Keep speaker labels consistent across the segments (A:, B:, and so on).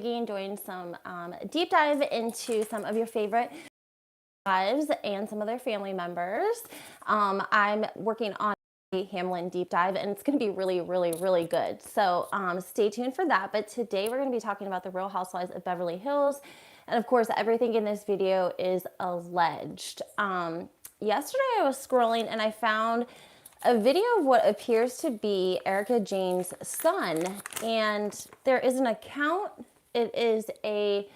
A: doing some deep dive into some of your favorite wives and some of their family members. I'm working on a Hamlin deep dive, and it's going to be really, really, really good. So stay tuned for that. But today we're going to be talking about the Real Housewives of Beverly Hills. And of course, everything in this video is alleged. Yesterday I was scrolling and I found a video of what appears to be Erika Jayne's son. And there is an account. It is a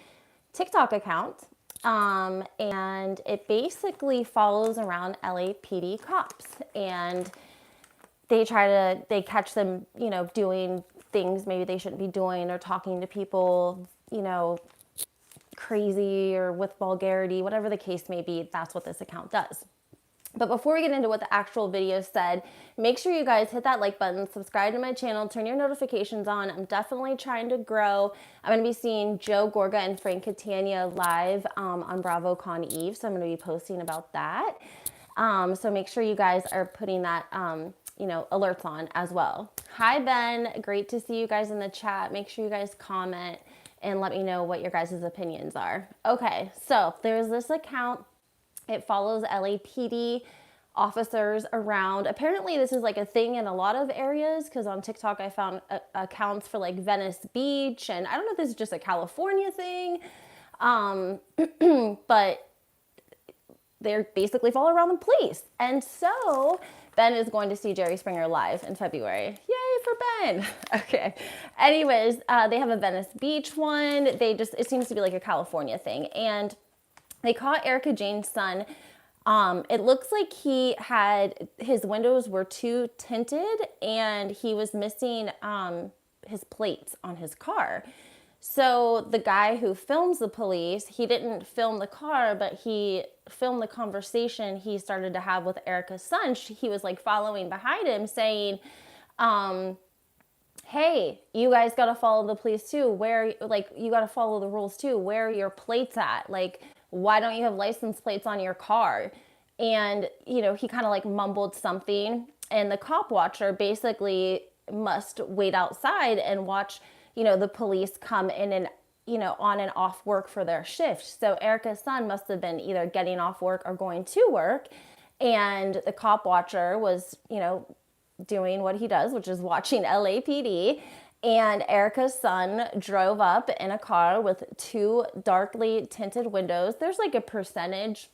A: TikTok account. And it basically follows around LAPD cops, and they catch them, you know, doing things maybe they shouldn't be doing, or talking to people, you know, crazy or with vulgarity, whatever the case may be. That's what this account does. But before we get into what the actual video said, make sure you guys hit that like button, subscribe to my channel, turn your notifications on. I'm definitely trying to grow. I'm going to be seeing Joe Gorga and Frank Catania live on Bravo Con Eve, so I'm going to be posting about that. So make sure you guys are putting that, you know, alerts on as well. Hi, Ben. Great to see you guys in the chat. Make sure you guys comment and let me know what your guys' opinions are. Okay, so there's this account. It follows LAPD officers around. Apparently this is like a thing in a lot of areas, because on TikTok I found accounts for like Venice Beach, and I don't know if this is just a California thing, but they're basically follow around the police. And so Ben is going to see Jerry Springer live in February. Yay for Ben. Okay. Anyways, they have a Venice Beach one. It seems to be like a California thing. And they caught Erika Jayne's son. It looks like his windows were too tinted, and he was missing his plates on his car. So the guy who films the police, he didn't film the car, but he filmed the conversation he started to have with Erika's son. He was like following behind him saying, hey, you guys got to follow the police too. You got to follow the rules too. Where are your plates at? Like, why don't you have license plates on your car? And, you know, he kind of like mumbled something, and the cop watcher basically must wait outside and watch, you know, the police come in and, you know, on and off work for their shift. So Erika's son must have been either getting off work or going to work. And the cop watcher was, you know, doing what he does, which is watching LAPD. And Erika's son drove up in a car with two darkly tinted windows. There's like a percentage.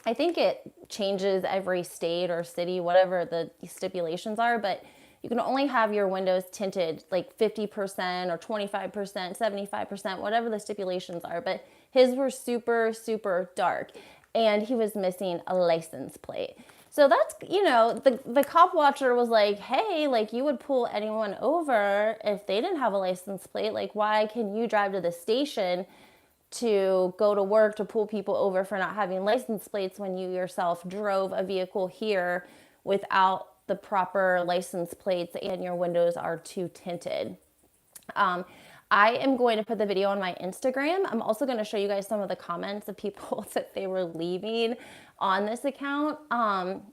A: I think it changes every state or city, whatever the stipulations are, but you can only have your windows tinted like 50% or 25%, 75%, whatever the stipulations are. But his were super, super dark, and he was missing a license plate. So that's, you know, the cop watcher was like, hey, like, you would pull anyone over if they didn't have a license plate. Like, why can you drive to the station to go to work to pull people over for not having license plates when you yourself drove a vehicle here without the proper license plates and your windows are too tinted? I am going to put the video on my Instagram. I'm also going to show you guys some of the comments of people that they were leaving on this account.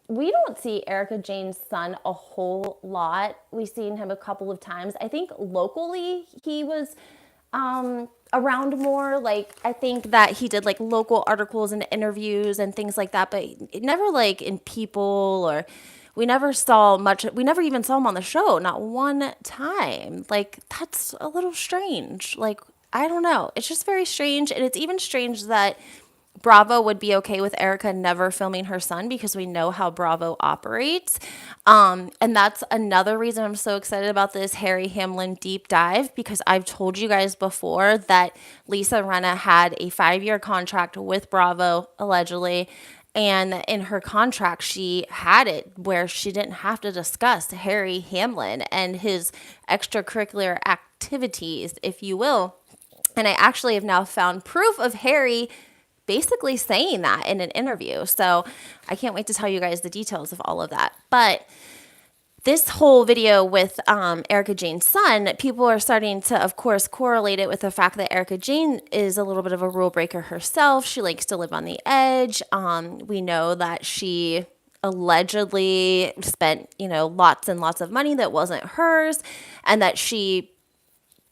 A: We don't see Erika Jayne's son a whole lot. We've seen him a couple of times. I think locally he was around more. Like, I think that he did like local articles and interviews and things like that, but never like in People, or we never saw much. We never even saw him on the show, not one time. Like, that's a little strange. Like, I don't know. It's just very strange. And it's even strange that Bravo would be okay with Erika never filming her son, because we know how Bravo operates. And that's another reason I'm so excited about this Harry Hamlin deep dive, because I've told you guys before that Lisa Rinna had a 5-year contract with Bravo, allegedly. And in her contract, she had it where she didn't have to discuss Harry Hamlin and his extracurricular activities, if you will. And I actually have now found proof of Harry basically saying that in an interview. So I can't wait to tell you guys the details of all of that. But this whole video with Erika Jayne's son, people are starting to, of course, correlate it with the fact that Erika Jayne is a little bit of a rule breaker herself. She likes to live on the edge. We know that she allegedly spent, lots and lots of money that wasn't hers, and that she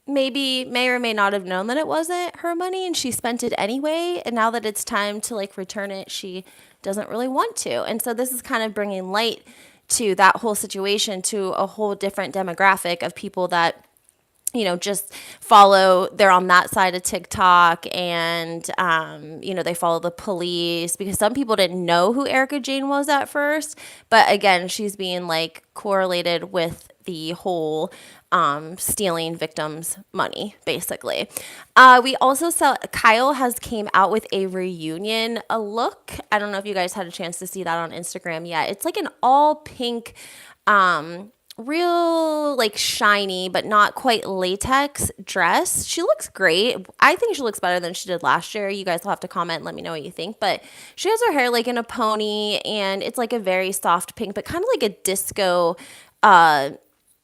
A: maybe may or may not have known that it wasn't her money and she spent it anyway. And now that it's time to like return it, she doesn't really want to. And so this is kind of bringing light to that whole situation, to a whole different demographic of people that, you know, just follow, they're on that side of TikTok and, you know, they follow the police, because some people didn't know who Erika Jayne was at first. But again, she's being like correlated with the whole stealing victims' money, basically. We also saw Kyle has came out with a reunion look. I don't know if you guys had a chance to see that on Instagram yet. It's like an all pink, real like shiny but not quite latex dress. She looks great. I think she looks better than she did last year. You guys will have to comment and let me know what you think. But she has her hair like in a pony and it's like a very soft pink, but kind of like a disco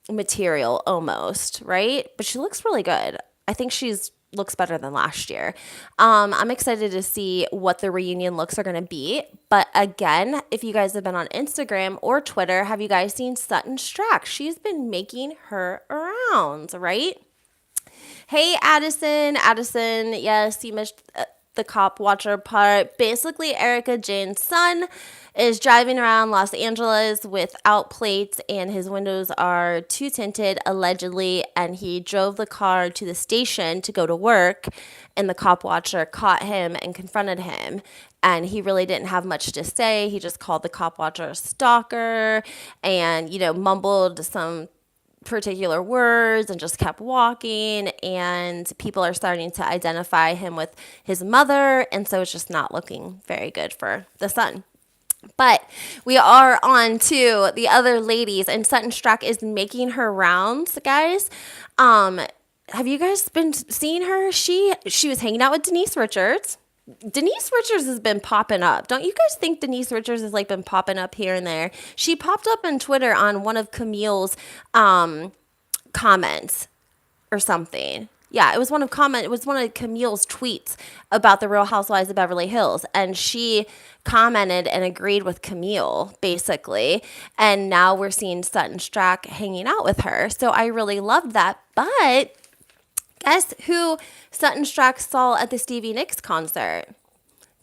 A: material almost, right? But she looks really good. I think she's looks better than last year. I'm excited to see what the reunion looks are going to be. But again, if you guys have been on Instagram or Twitter, have you guys seen Sutton Strack? She's been making her rounds, right? Hey, Addison. Addison, yes, you missed the cop watcher part. Basically, Erika Jayne son is driving around Los Angeles without plates and his windows are too tinted, allegedly, and he drove the car to the station to go to work, and the cop watcher caught him and confronted him, and he really didn't have much to say. He just called the cop watcher a stalker and, you know, mumbled some particular words and just kept walking, and people are starting to identify him with his mother, and so it's just not looking very good for the son. But we are on to the other ladies, and Sutton Strack is making her rounds, guys. Have you guys been seeing her? She was hanging out with Denise Richards. Denise Richards has been popping up. Don't you guys think Denise Richards has like been popping up here and there? She popped up on Twitter on one of Camille's comments or something. Yeah, it was one of Camille's tweets about the Real Housewives of Beverly Hills, and she commented and agreed with Camille, basically. And now we're seeing Sutton Strack hanging out with her. So I really loved that. But guess who Sutton Strack saw at the Stevie Nicks concert?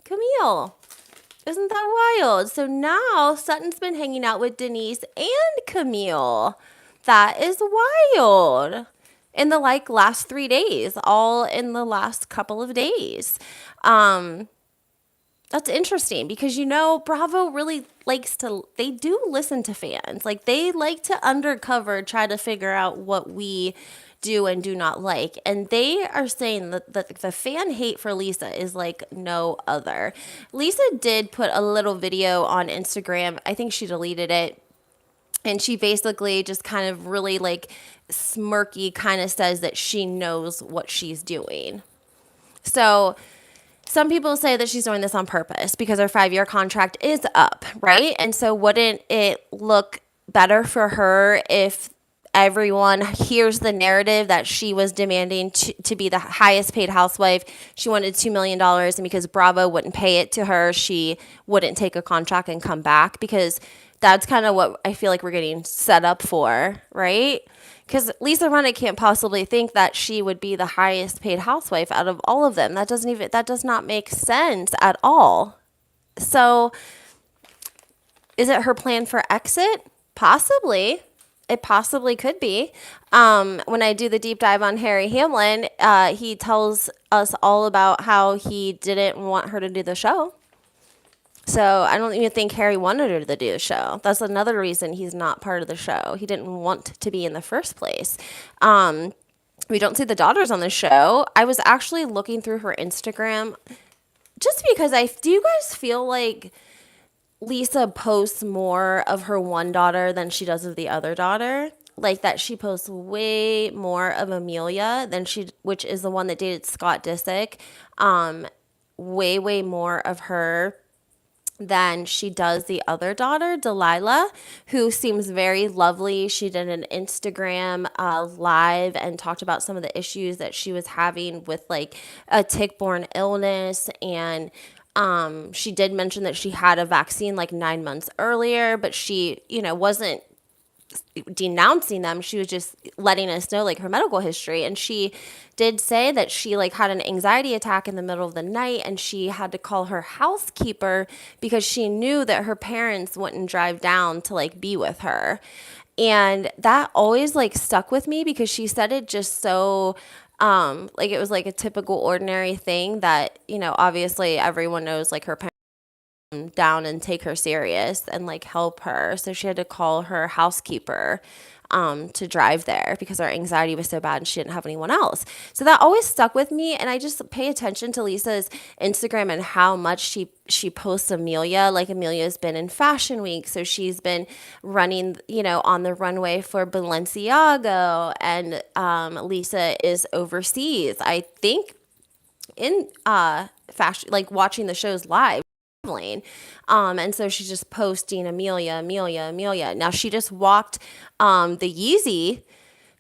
A: Camille. Isn't that wild? So now Sutton's been hanging out with Denise and Camille. That is wild. In the like last 3 days, all in the last couple of days. That's interesting because, you know, Bravo really likes to, they do listen to fans. Like they like to undercover, try to figure out what we do and do not like. And they are saying that the fan hate for Lisa is like no other. Lisa did put a little video on Instagram. I think she deleted it. And she basically just kind of really like smirky kind of says that she knows what she's doing. So some people say that she's doing this on purpose because her 5-year contract is up, right? And so wouldn't it look better for her if everyone hears the narrative that she was demanding to be the highest paid housewife? She wanted $2 million, and because Bravo wouldn't pay it to her, she wouldn't take a contract and come back, because that's kind of what I feel like we're getting set up for, right? Because Lisa Rinna can't possibly think that she would be the highest paid housewife out of all of them. That does not make sense at all. So is it her plan for exit? Possibly. It possibly could be. When I do the deep dive on Harry Hamlin, he tells us all about how he didn't want her to do the show. So I don't even think Harry wanted her to do the show. That's another reason he's not part of the show. He didn't want to be in the first place. We don't see the daughters on the show. I was actually looking through her Instagram just because do you guys feel like Lisa posts more of her one daughter than she does of the other daughter? Like that she posts way more of Amelia which is the one that dated Scott Disick. Way more of her than she does the other daughter, Delilah, who seems very lovely. She did an Instagram live and talked about some of the issues that she was having with like a tick-borne illness, and she did mention that she had a vaccine like 9 months earlier, but she, wasn't denouncing them. She was just letting us know like her medical history. And she did say that she like had an anxiety attack in the middle of the night, and she had to call her housekeeper because she knew that her parents wouldn't drive down to like be with her. And that always like stuck with me because she said it just so like it was like a typical ordinary thing that, you know, obviously everyone knows like her parents down and take her serious and like help her. So she had to call her housekeeper to drive there because her anxiety was so bad and she didn't have anyone else. So that always stuck with me. And I just pay attention to Lisa's Instagram and how much she posts Amelia. Like Amelia's been in Fashion Week. So she's been running, you know, on the runway for Balenciaga, and Lisa is overseas, I think, in fashion, like watching the shows live. And so she's just posting Amelia. Now she just walked the Yeezy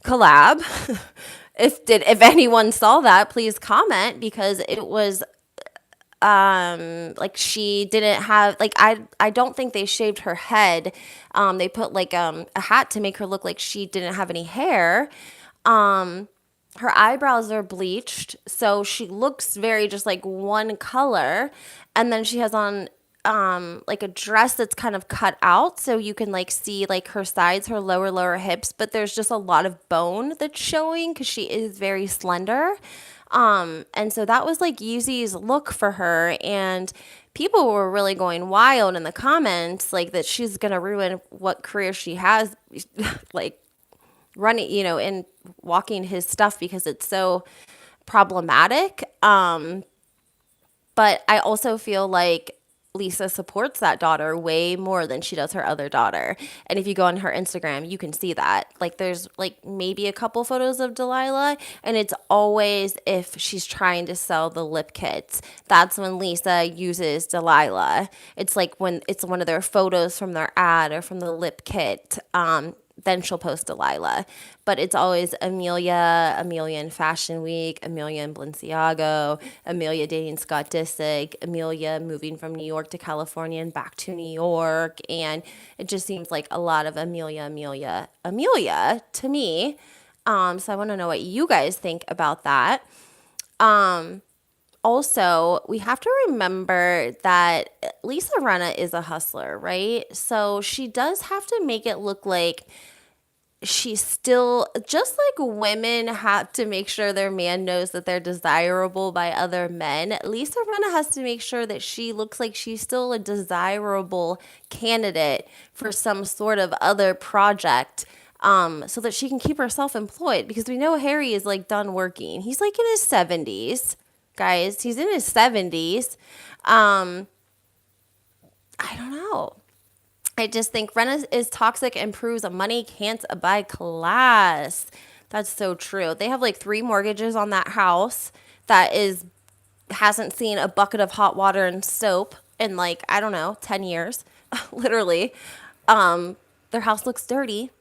A: collab. If anyone saw that, please comment, because it was like she didn't have like I don't think they shaved her head. They put like a hat to make her look like she didn't have any hair. Her eyebrows are bleached, so she looks very just like one color. And then she has on like a dress that's kind of cut out, so you can like see like her sides, her lower hips, but there's just a lot of bone that's showing because she is very slender. And so that was like Yeezy's look for her, and people were really going wild in the comments, like that she's gonna ruin what career she has, like running, you know, and walking his stuff because it's so problematic. But I also feel like Lisa supports that daughter way more than she does her other daughter. And if you go on her Instagram, you can see that. Like there's like maybe a couple photos of Delilah, and it's always if she's trying to sell the lip kits. That's when Lisa uses Delilah. It's like when it's one of their photos from their ad or from the lip kit. Then she'll post Delilah. But it's always Amelia in Fashion Week, Amelia in Balenciaga, Amelia dating Scott Disick, Amelia moving from New York to California and back to New York. And it just seems like a lot of Amelia to me. So I want to know what you guys think about that. Also, we have to remember that Lisa Rinna is a hustler, right? So she does have to make it look like she's still, just like women have to make sure their man knows that they're desirable by other men. Lisa Rinna has to make sure that she looks like she's still a desirable candidate for some sort of other project. So that she can keep herself employed, because we know Harry is like done working. He's like in his 70s. Guys, he's in his 70s. I don't know. I just think Rinna is toxic and proves money can't buy class. That's so true. They have like 3 mortgages on that house that hasn't seen a bucket of hot water and soap in like, I don't know, 10 years. Literally. Their house looks dirty.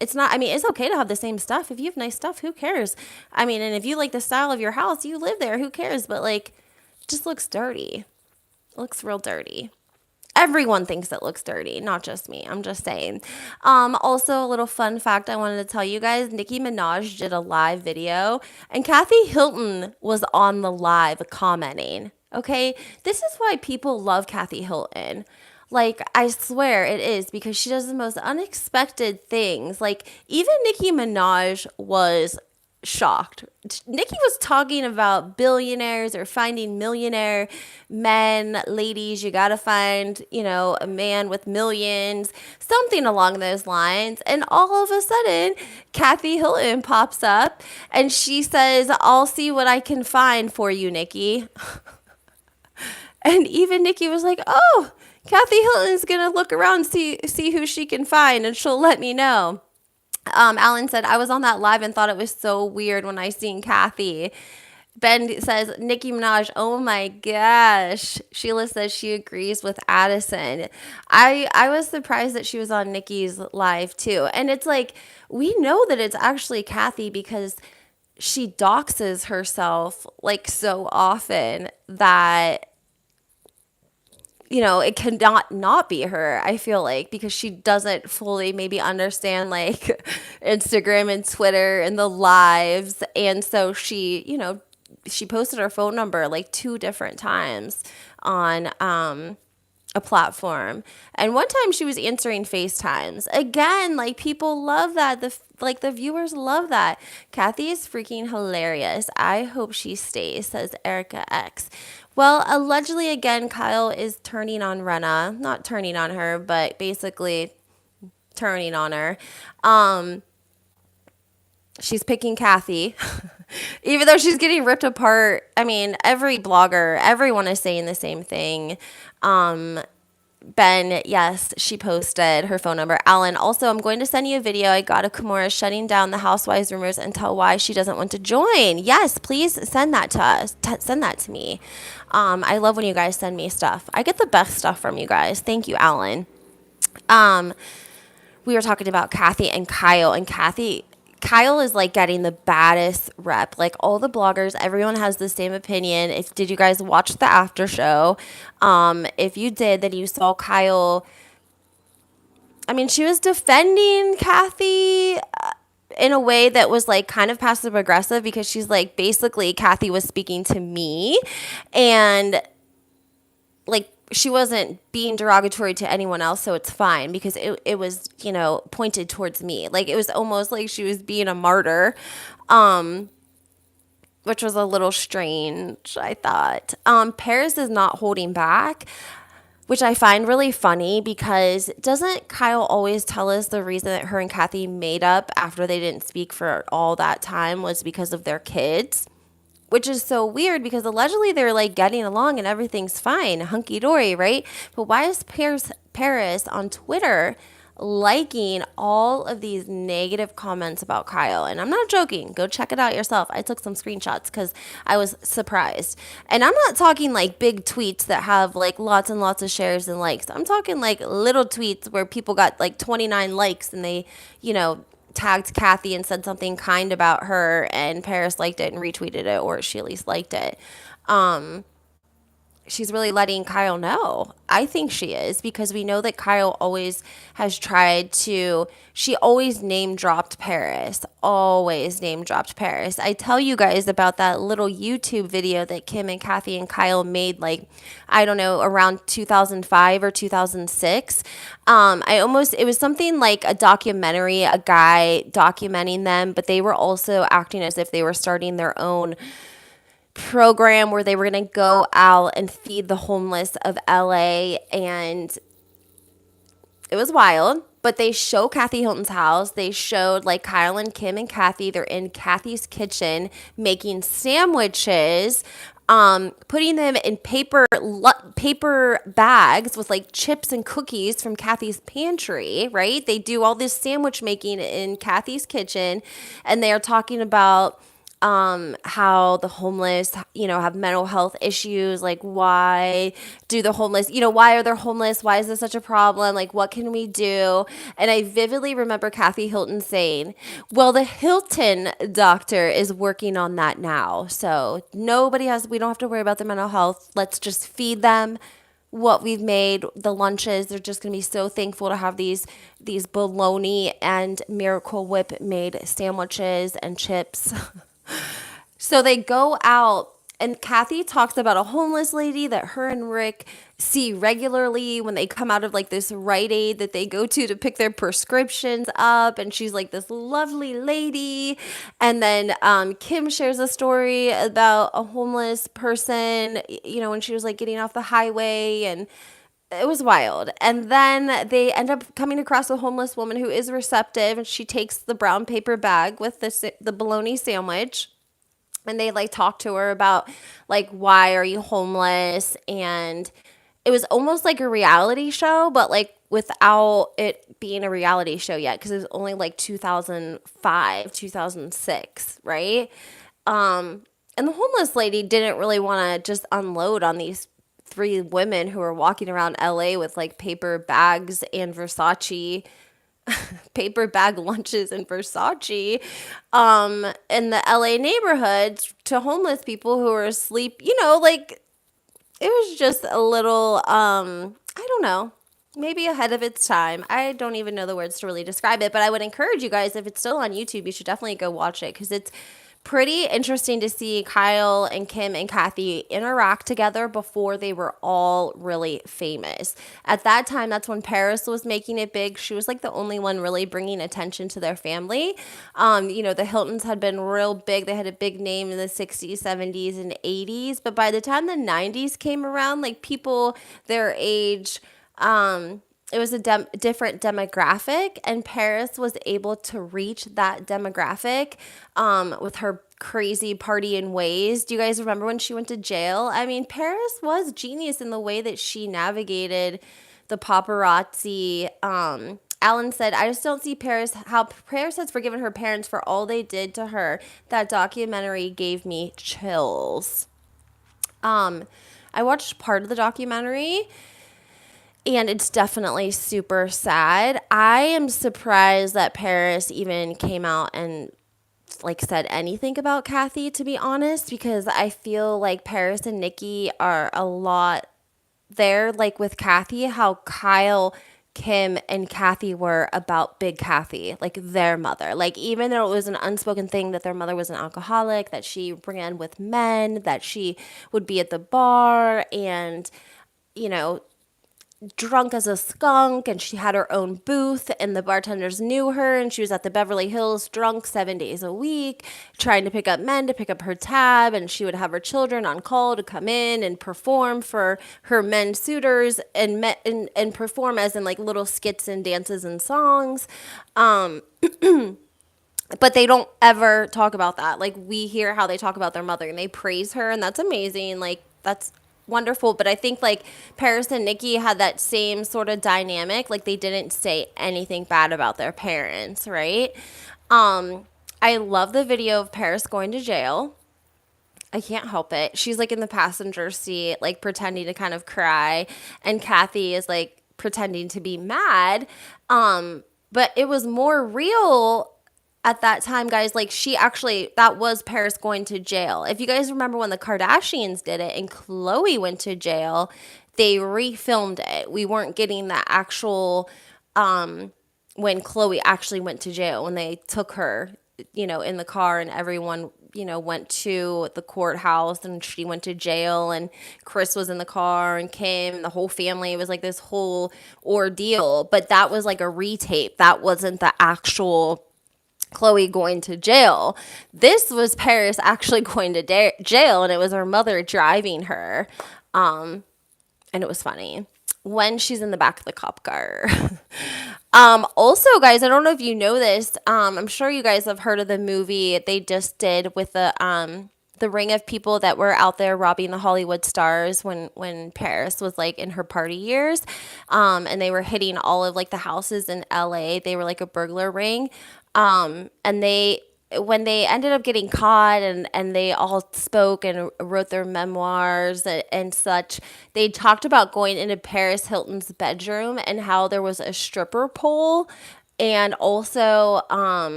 A: It's not, I mean, it's okay to have the same stuff. If you have nice stuff, who cares? I mean, and if you like the style of your house, you live there, who cares? But like, it just looks dirty. It looks real dirty. Everyone thinks it looks dirty, not just me. I'm just saying. Also, a little fun fact I wanted to tell you guys. Nicki Minaj did a live video, and Kathy Hilton was on the live commenting. Okay? This is why people love Kathy Hilton. Like, I swear it is, because she does the most unexpected things. Like, even Nicki Minaj was shocked. Nicki was talking about billionaires or finding millionaire men, ladies. You got to find, you know, a man with millions, something along those lines. And all of a sudden, Kathy Hilton pops up and she says, I'll see what I can find for you, Nicki. And even Nicki was like, oh, Kathy Hilton's going to look around, see who she can find, and she'll let me know. Alan said, I was on that live and thought it was so weird when I seen Kathy. Ben says, Nicki Minaj, oh my gosh. Sheila says she agrees with Addison. I was surprised that she was on Nicki's live too. And it's like, we know that it's actually Kathy because she doxes herself like so often that it cannot not be her, I feel like, because she doesn't fully maybe understand like Instagram and Twitter and the lives. And so she posted her phone number like 2 different times on a platform. And one time she was answering FaceTimes. Again, like people love that. The viewers love that. Kathy is freaking hilarious. I hope she stays, says Erika X. Well, allegedly again, Kyle is turning on Rinna. Not turning on her, but basically turning on her. She's picking Kathy. Even though she's getting ripped apart. I mean, every blogger, everyone is saying the same thing. Ben, yes, she posted her phone number. Alan, also, I'm going to send you a video. I got a Kimura shutting down the housewives rumors and tell why she doesn't want to join. Yes, please send that to us. Send that to me. I love when you guys send me stuff. I get the best stuff from you guys. Thank you, Alan. We were talking about Kathy and Kyle, and Kyle is like getting the baddest rep. Like all the bloggers, everyone has the same opinion. Did you guys watch the after show? If you did, then you saw Kyle. I mean, she was defending Kathy in a way that was like kind of passive aggressive, because she's like, basically Kathy was speaking to me, and like she wasn't being derogatory to anyone else, so it's fine, because it was, pointed towards me. Like it was almost like she was being a martyr, which was a little strange, I thought. Paris is not holding back, which I find really funny, because doesn't Kyle always tell us the reason that her and Kathy made up after they didn't speak for all that time was because of their kids? Which is so weird, because allegedly they're like getting along and everything's fine, hunky dory, right? But why is Paris on Twitter liking all of these negative comments about Kyle? And I'm not joking. Go check it out yourself. I took some screenshots because I was surprised. And I'm not talking like big tweets that have like lots and lots of shares and likes. I'm talking like little tweets where people got like 29 likes and they, tagged Kathy and said something kind about her, and Paris liked it and retweeted it, or she at least liked it. She's really letting Kyle know. I think she is, because we know that Kyle always has tried to, she always name dropped Paris. Always name dropped Paris. I tell you guys about that little YouTube video that Kim and Kathy and Kyle made, like, I don't know, around 2005 or 2006. It was something like a documentary, a guy documenting them, but they were also acting as if they were starting their own program where they were going to go out and feed the homeless of LA, and it was wild. But they show Kathy Hilton's house. They showed like Kyle and Kim and Kathy. They're in Kathy's kitchen making sandwiches, putting them in paper bags with like chips and cookies from Kathy's pantry, right? They do all this sandwich making in Kathy's kitchen, and they are talking about how the homeless, have mental health issues. Like, why do the homeless, why are they homeless? Why is this such a problem? Like, what can we do? And I vividly remember Kathy Hilton saying, well, the Hilton doctor is working on that now. So we don't have to worry about their mental health. Let's just feed them what we've made, the lunches. They're just going to be so thankful to have these bologna and Miracle Whip made sandwiches and chips. So they go out, and Kathy talks about a homeless lady that her and Rick see regularly when they come out of like this Rite Aid that they go to pick their prescriptions up. And she's like this lovely lady. And then Kim shares a story about a homeless person, when she was like getting off the highway, and it was wild. And then they end up coming across a homeless woman who is receptive, and she takes the brown paper bag with the bologna sandwich, and they like talk to her about like, why are you homeless? And it was almost like a reality show, but like without it being a reality show yet, because it was only like 2005, 2006, right? And the homeless lady didn't really want to just unload on these 3 women who were walking around LA with like paper bags and Versace, paper bag lunches and Versace, in the LA neighborhoods to homeless people who were asleep, like it was just a little, I don't know, maybe ahead of its time. I don't even know the words to really describe it, but I would encourage you guys, if it's still on YouTube, you should definitely go watch it, because it's pretty interesting to see Kyle and Kim and Kathy interact together before they were all really famous. At that time, that's when Paris was making it big. She was like the only one really bringing attention to their family. The Hiltons had been real big. They had a big name in the 60s, 70s, and 80s. But by the time the 90s came around, like people their age, it was a different demographic, and Paris was able to reach that demographic with her crazy partying ways. Do you guys remember when she went to jail? I mean, Paris was genius in the way that she navigated the paparazzi. Alan said, I just don't see how Paris has forgiven her parents for all they did to her. That documentary gave me chills. I watched part of the documentary, and it's definitely super sad. I am surprised that Paris even came out and said anything about Kathy, to be honest, because I feel like Paris and Nikki are a lot there, like with Kathy, how Kyle, Kim, and Kathy were about Big Kathy, like their mother. Like, even though it was an unspoken thing that their mother was an alcoholic, that she ran with men, that she would be at the bar and, drunk as a skunk, and she had her own booth, and the bartenders knew her, and she was at the Beverly Hills drunk 7 days a week trying to pick up men to pick up her tab, and she would have her children on call to come in and perform for her men suitors and perform as in like little skits and dances and songs. But they don't ever talk about that. Like, we hear how they talk about their mother and they praise her, and that's amazing. Like, that's wonderful. But I think like Paris and Nikki had that same sort of dynamic. Like, they didn't say anything bad about their parents, right? I love the video of Paris going to jail. I can't help it. She's like in the passenger seat, like pretending to kind of cry, and Kathy is like pretending to be mad. But it was more real at that time, guys. Like, that was Paris going to jail. If you guys remember when the Kardashians did it and Khloe went to jail, they refilmed it. We weren't getting the actual, when Khloe actually went to jail, when they took her, in the car, and everyone, went to the courthouse, and she went to jail, and Chris was in the car, and Kim, and the whole family. It was like this whole ordeal. But that was like a retape. That wasn't the actual Khloe going to jail. This was Paris actually going to jail, and it was her mother driving her. And it was funny when she's in the back of the cop car. Also, guys, I don't know if you know this. I'm sure you guys have heard of the movie they just did with the ring of people that were out there robbing the Hollywood stars when Paris was like in her party years. And they were hitting all of like the houses in LA. They were like a burglar ring. And when they ended up getting caught and they all spoke and wrote their memoirs and such, they talked about going into Paris Hilton's bedroom and how there was a stripper pole, and also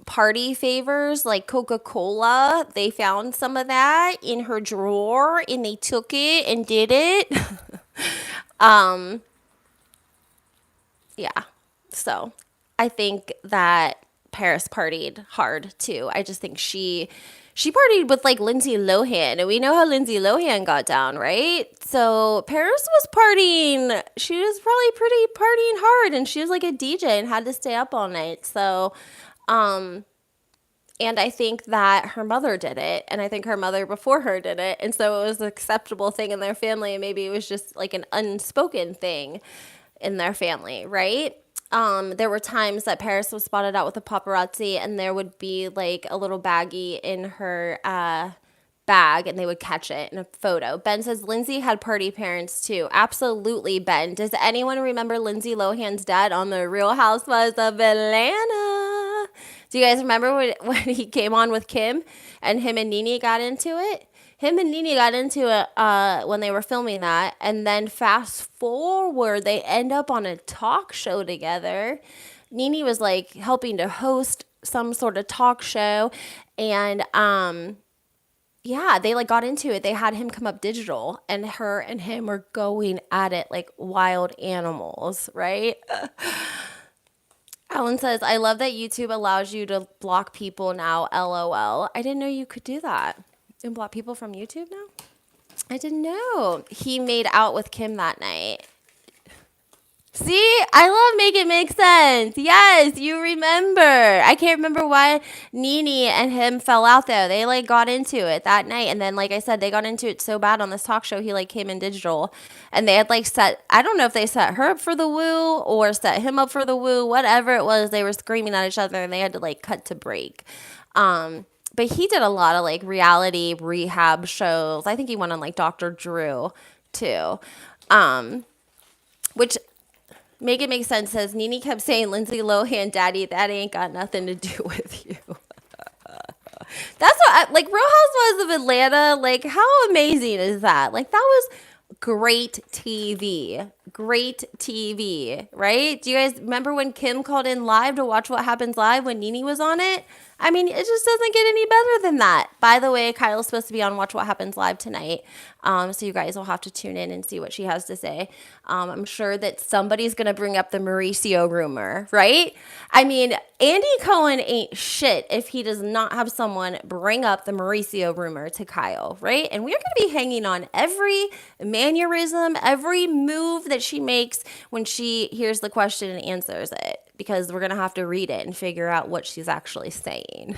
A: party favors like Coca-Cola. They found some of that in her drawer, and they took it and did it. Yeah. So I think that Paris partied hard too. I just think she partied with like Lindsay Lohan, and we know how Lindsay Lohan got down, right? So Paris was partying. She was probably pretty partying hard, and she was like a DJ and had to stay up all night. So, and I think that her mother did it, and I think her mother before her did it, and so it was an acceptable thing in their family, and maybe it was just like an unspoken thing in their family, right? There were times that Paris was spotted out with a paparazzi, and there would be like a little baggie in her bag, and they would catch it in a photo. Ben says Lindsay had party parents too. Absolutely, Ben. Does anyone remember Lindsay Lohan's dad on The Real Housewives of Atlanta? Do you guys remember when he came on with Kim and him and Nene got into it? Him and Nene got into it when they were filming that, and then fast forward, they end up on a talk show together. Nene was like helping to host some sort of talk show, and yeah, they like got into it. They had him come up digital, and her and him were going at it like wild animals, right? Alan says, I love that YouTube allows you to block people now, LOL. I didn't know you could do that. And block people from YouTube now? I didn't know. He made out with Kim that night. See, I love Make It Make Sense. Yes, you remember. I can't remember why Nene and him fell out though. They like got into it that night, and then like I said, they got into it so bad on this talk show. He like came in digital, and they had like set. I don't know if they set her up for the woo or set him up for the woo. Whatever it was, they were screaming at each other, and they had to like cut to break. But he did a lot of like reality rehab shows. I think he went on like Dr. Drew too, which. Make It Make Sense says, Nene kept saying, Lindsay Lohan, daddy, that ain't got nothing to do with you. That's what, like, Real Housewives of Atlanta, like, how amazing is that? Like, that was great TV. Great TV, right? Do you guys remember when Kim called in live to watch What Happens Live when Nene was on it? I mean, it just doesn't get any better than that. By the way, Kyle's supposed to be on Watch What Happens Live tonight. So you guys will have to tune in and see what she has to say. I'm sure that somebody's going to bring up the Mauricio rumor, right? I mean, Andy Cohen ain't shit if he does not have someone bring up the Mauricio rumor to Kyle, right? And we're going to be hanging on every mannerism, every move that she makes when she hears the question and answers it, because we're going to have to read it and figure out what she's actually saying,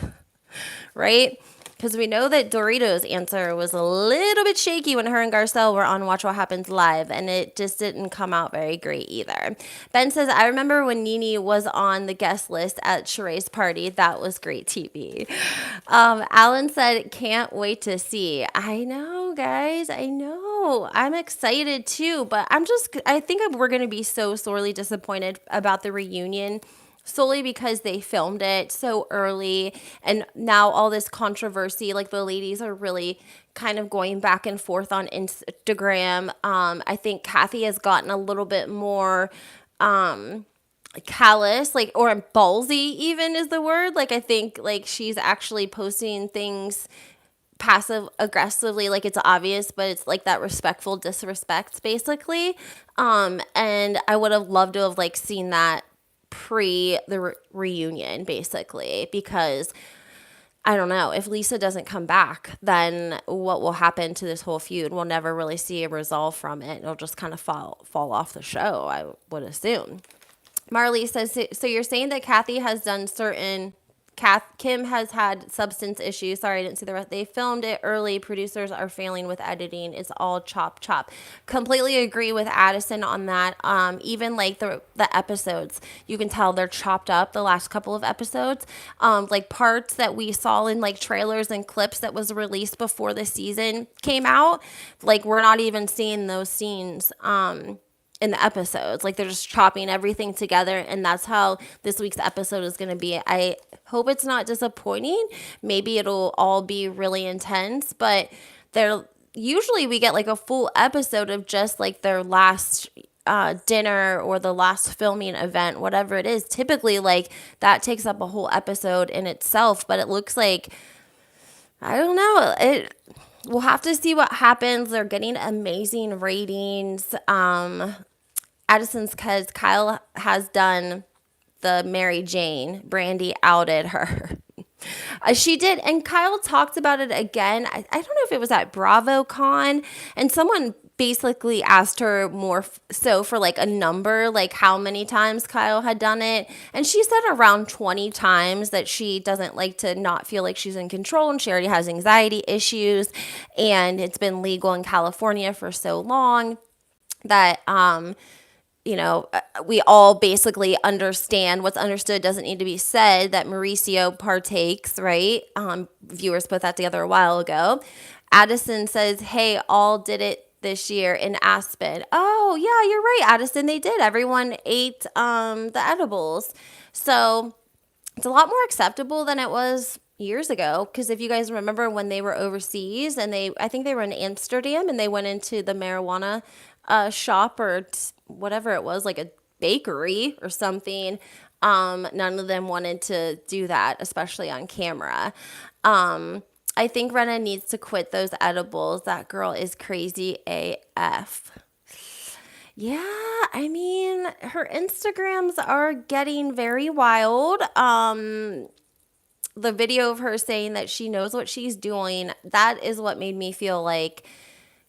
A: right? Because we know that Dorito's answer was a little bit shaky when her and Garcelle were on Watch What Happens Live, and it just didn't come out very great either. Ben says, I remember when Nene was on the guest list at Sheree's party. That was great TV. Alan said, can't wait to see. I know, guys. I know. I'm excited too, but I think we're going to be so sorely disappointed about the reunion, solely because they filmed it so early, and now all this controversy, like the ladies are really kind of going back and forth on Instagram. I think Kathy has gotten a little bit more callous, like, or ballsy even is the word. Like, I think like she's actually posting things passive aggressively, like it's obvious, but it's like that respectful disrespect basically. And I would have loved to have like seen that pre the reunion basically, because I don't know, if Lisa doesn't come back, then what will happen to this whole feud? We'll never really see a resolve from it. It'll just kind of fall off the show, I would assume. Marley says, so you're saying that Kathy has done certain Kim has had substance issues. Sorry, I didn't see the rest. They filmed it early. Producers are failing with editing. It's all chop. Completely agree with Addison on that. Even like the episodes, you can tell they're chopped up. The last couple of episodes, like parts that we saw in like trailers and clips that was released before the season came out, like we're not even seeing those scenes. In the episodes, like they're just chopping everything together, and that's how this week's episode is going to be. I hope it's not disappointing. Maybe it'll all be really intense, but usually we get like a full episode of just like their last dinner or the last filming event, whatever it is. Typically, like that takes up a whole episode in itself, but it looks like, I don't know, we'll have to see what happens. They're getting amazing ratings. Addison's because Kyle has done the Mary Jane. Brandy outed her. She did, and Kyle talked about it again. I don't know if it was at BravoCon, and someone basically asked her more so for like a number, like how many times Kyle had done it, and she said around 20 times, that she doesn't like to not feel like she's in control, and she already has anxiety issues, and it's been legal in California for so long that we all basically understand what's understood doesn't need to be said, that Mauricio partakes, right? Viewers put that together a while ago. Addison says, hey, all did it this year in Aspen. Oh, yeah, you're right, Addison. They did. Everyone ate the edibles. So it's a lot more acceptable than it was years ago, because if you guys remember when they were overseas, and I think they were in Amsterdam, and they went into the marijuana shop or whatever it was, like a bakery or something. None of them wanted to do that, especially on camera. I think Rinna needs to quit those edibles. That girl is crazy AF. Yeah, I mean, her Instagrams are getting very wild. The video of her saying that she knows what she's doing, that is what made me feel like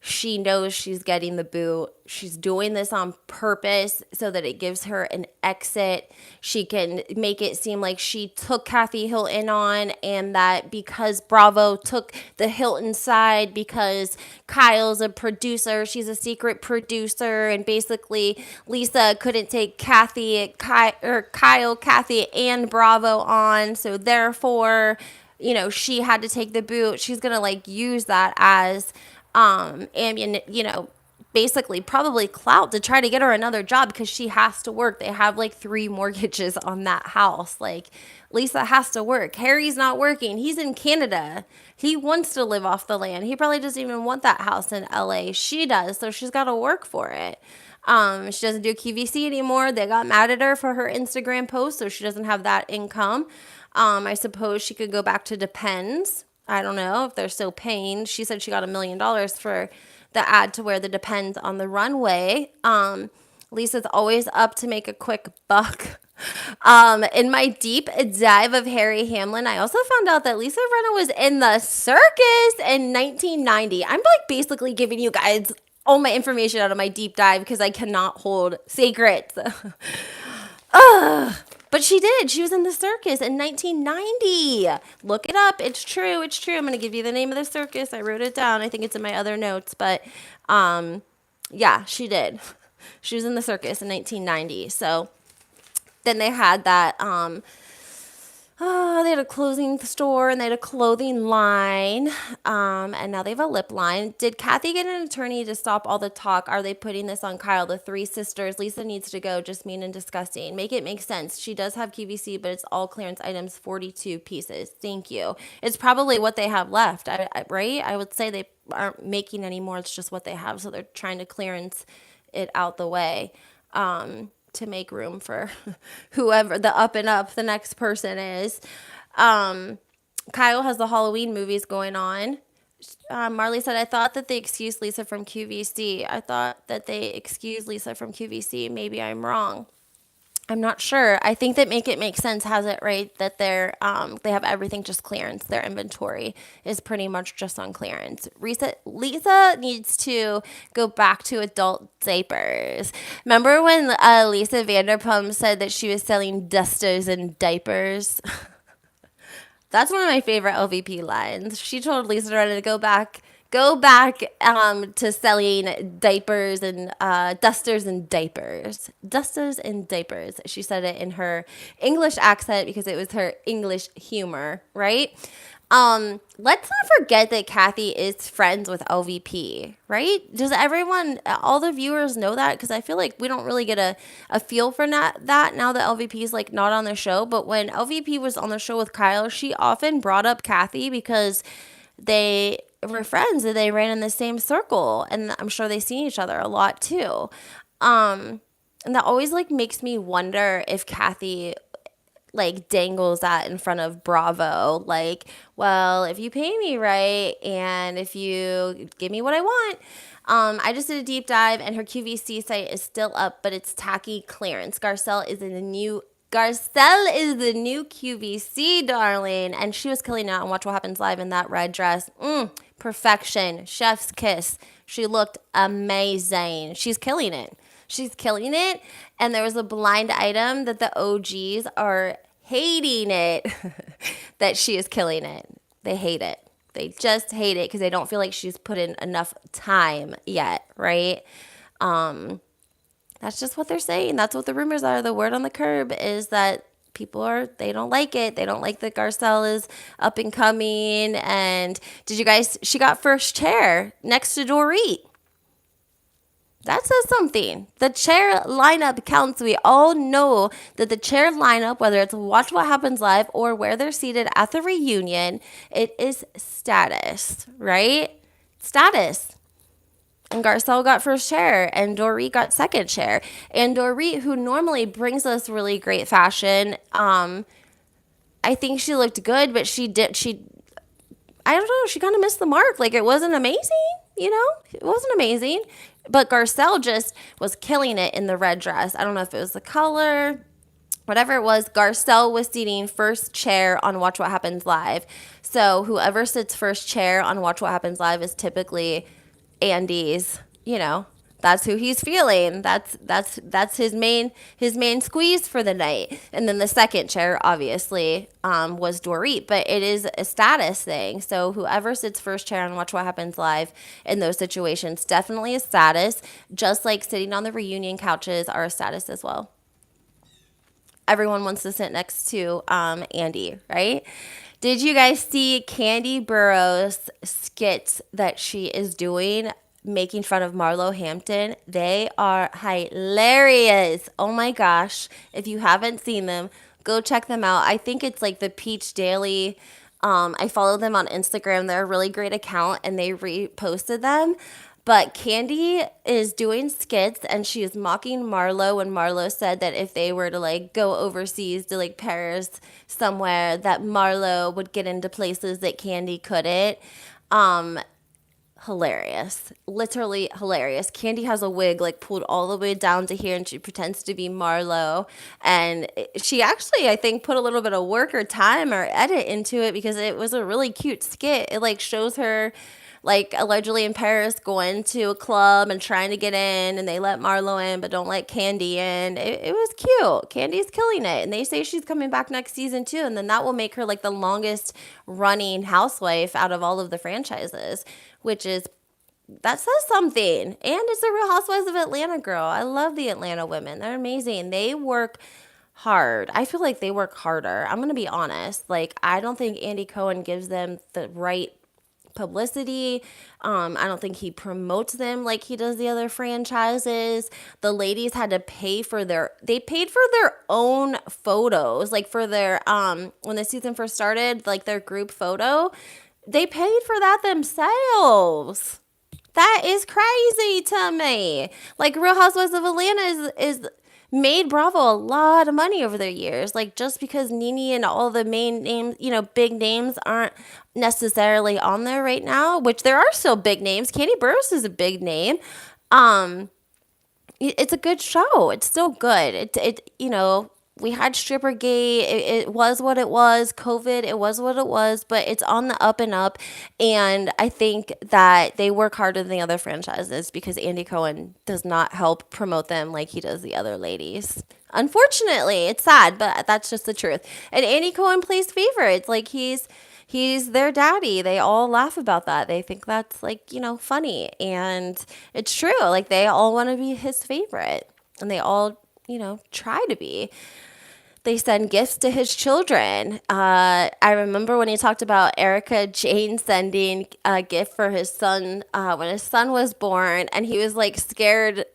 A: she knows she's getting the boot. She's doing this on purpose so that it gives her an exit. She can make it seem like she took Kathy Hilton on, and that because Bravo took the Hilton side, because Kyle's a producer, she's a secret producer, and basically Lisa couldn't take Kyle, Kathy, and Bravo on, so therefore, she had to take the boot. She's gonna like use that as basically probably clout to try to get her another job because she has to work. They have like 3 mortgages on that house. Like, Lisa has to work. Harry's not working. He's in Canada. He wants to live off the land. He probably doesn't even want that house in LA. She does, so she's got to work for it. She doesn't do QVC anymore. They got mad at her for her Instagram post, so she doesn't have that income. I suppose she could go back to Depends. I don't know if they're still paying. She said she got $1 million for the ad to wear the Depends on the runway. Lisa's always up to make a quick buck. In my deep dive of Harry Hamlin, I also found out that Lisa Rinna was in the circus in 1990. I'm like basically giving you guys all my information out of my deep dive because I cannot hold secrets. But she did. She was in the circus in 1990. Look it up. It's true. It's true. I'm going to give you the name of the circus. I wrote it down. I think it's in my other notes. But yeah, she did. She was in the circus in 1990. So then they had that, they had a clothing store and they had a clothing line. And now they have a lip line. Did Kathy get an attorney to stop all the talk? Are they putting this on Kyle? The 3 sisters. Lisa needs to go. Just mean and disgusting. Make it make sense. She does have QVC, but it's all clearance items, 42 pieces. Thank you. It's probably what they have left, right? I would say they aren't making any more. It's just what they have. So they're trying to clearance it out the way. To make room for whoever the up and up the next person is. Kyle has the Halloween movies going on. Marley said, I thought that they excused Lisa from QVC. Maybe I'm wrong. I'm not sure. I think that Make It Make Sense has it right that they have everything just clearance. Their inventory is pretty much just on clearance. Lisa needs to go back to adult diapers. Remember when Lisa Vanderpump said that she was selling dusters and diapers? That's one of my favorite LVP lines. She told Lisa Rinna to go back to selling diapers and dusters and diapers. Dusters and diapers. She said it in her English accent because it was her English humor, right? Let's not forget that Kathy is friends with LVP, right? Does everyone, all the viewers know that? Because I feel like we don't really get a feel for that now that LVP is like not on the show. But when LVP was on the show with Kyle, she often brought up Kathy because they were friends and they ran in the same circle, and I'm sure they see each other a lot too. And that always like makes me wonder if Kathy like dangles that in front of Bravo, like, well, if you pay me right and if you give me what I want. I just did a deep dive and her QVC site is still up, but it's tacky clearance. Garcelle is the new QVC, darling. And she was killing it on Watch What Happens Live in that red dress. Perfection. Chef's kiss. She looked amazing. She's killing it. And there was a blind item that the OGs are hating it, that she is killing it. They hate it. They just hate it because they don't feel like she's put in enough time yet, right? That's just what they're saying. That's what the rumors are. The word on the curb is that they don't like it. They don't like that Garcelle is up and coming. And she got first chair next to Dorit. That says something. The chair lineup counts. We all know that the chair lineup, whether it's Watch What Happens Live or where they're seated at the reunion, it is status, right? Status. And Garcelle got first chair and Dorit got second chair. And Dorit, who normally brings us really great fashion, I think she looked good, but I don't know, she kind of missed the mark. Like, it wasn't amazing, It wasn't amazing. But Garcelle just was killing it in the red dress. I don't know if it was the color, whatever it was. Garcelle was seating first chair on Watch What Happens Live. So whoever sits first chair on Watch What Happens Live is typically Andy's, that's who he's feeling. That's his main squeeze for the night. And then the second chair, obviously, was Dorit. But it is a status thing. So whoever sits first chair on Watch What Happens Live in those situations, definitely a status. Just like sitting on the reunion couches are a status as well. Everyone wants to sit next to Andy, right? Did you guys see Candy Burroughs' skits that she is doing, making fun of Marlo Hampton? They are hilarious. Oh my gosh. If you haven't seen them, go check them out. I think it's like the Peach Daily. I follow them on Instagram. They're a really great account, and they reposted them. But Candy is doing skits, and she is mocking Marlo when Marlo said that if they were to like go overseas to like Paris somewhere, that Marlo would get into places that Candy couldn't. Hilarious. Literally hilarious. Candy has a wig like pulled all the way down to here, and she pretends to be Marlo. And she actually, I think, put a little bit of work or time or edit into it because it was a really cute skit. It like shows her like allegedly in Paris going to a club and trying to get in, and they let Marlo in but don't let Candy in. It was cute. Candy's killing it, and they say she's coming back next season too, and then that will make her like the longest running housewife out of all of the franchises, which is, that says something. And it's the Real Housewives of Atlanta girl. I love the Atlanta women. They're amazing. They work hard. I feel like they work harder. I'm going to be honest. Like, I don't think Andy Cohen gives them the right publicity. I don't think he promotes them like he does the other franchises. The ladies had to pay for they paid for their own photos, like for their, when the season first started, like their group photo, they paid for that themselves. That is crazy to me. Like, Real Housewives of Atlanta is made Bravo a lot of money over the years. Like, just because Nene and all the main names, big names aren't necessarily on there right now, which there are still big names. Candy Burroughs is a big name. It's a good show. It's still good. We had Strippergate. It was what it was. COVID, it was what it was. But it's on the up and up. And I think that they work harder than the other franchises because Andy Cohen does not help promote them like he does the other ladies. Unfortunately, it's sad, but that's just the truth. And Andy Cohen plays favorites. Like, he's their daddy. They all laugh about that. They think that's like, funny. And it's true. Like, they all want to be his favorite. And they all, try to be. They send gifts to his children. I remember when he talked about Erika Jayne sending a gift for his son when his son was born, and he was like scared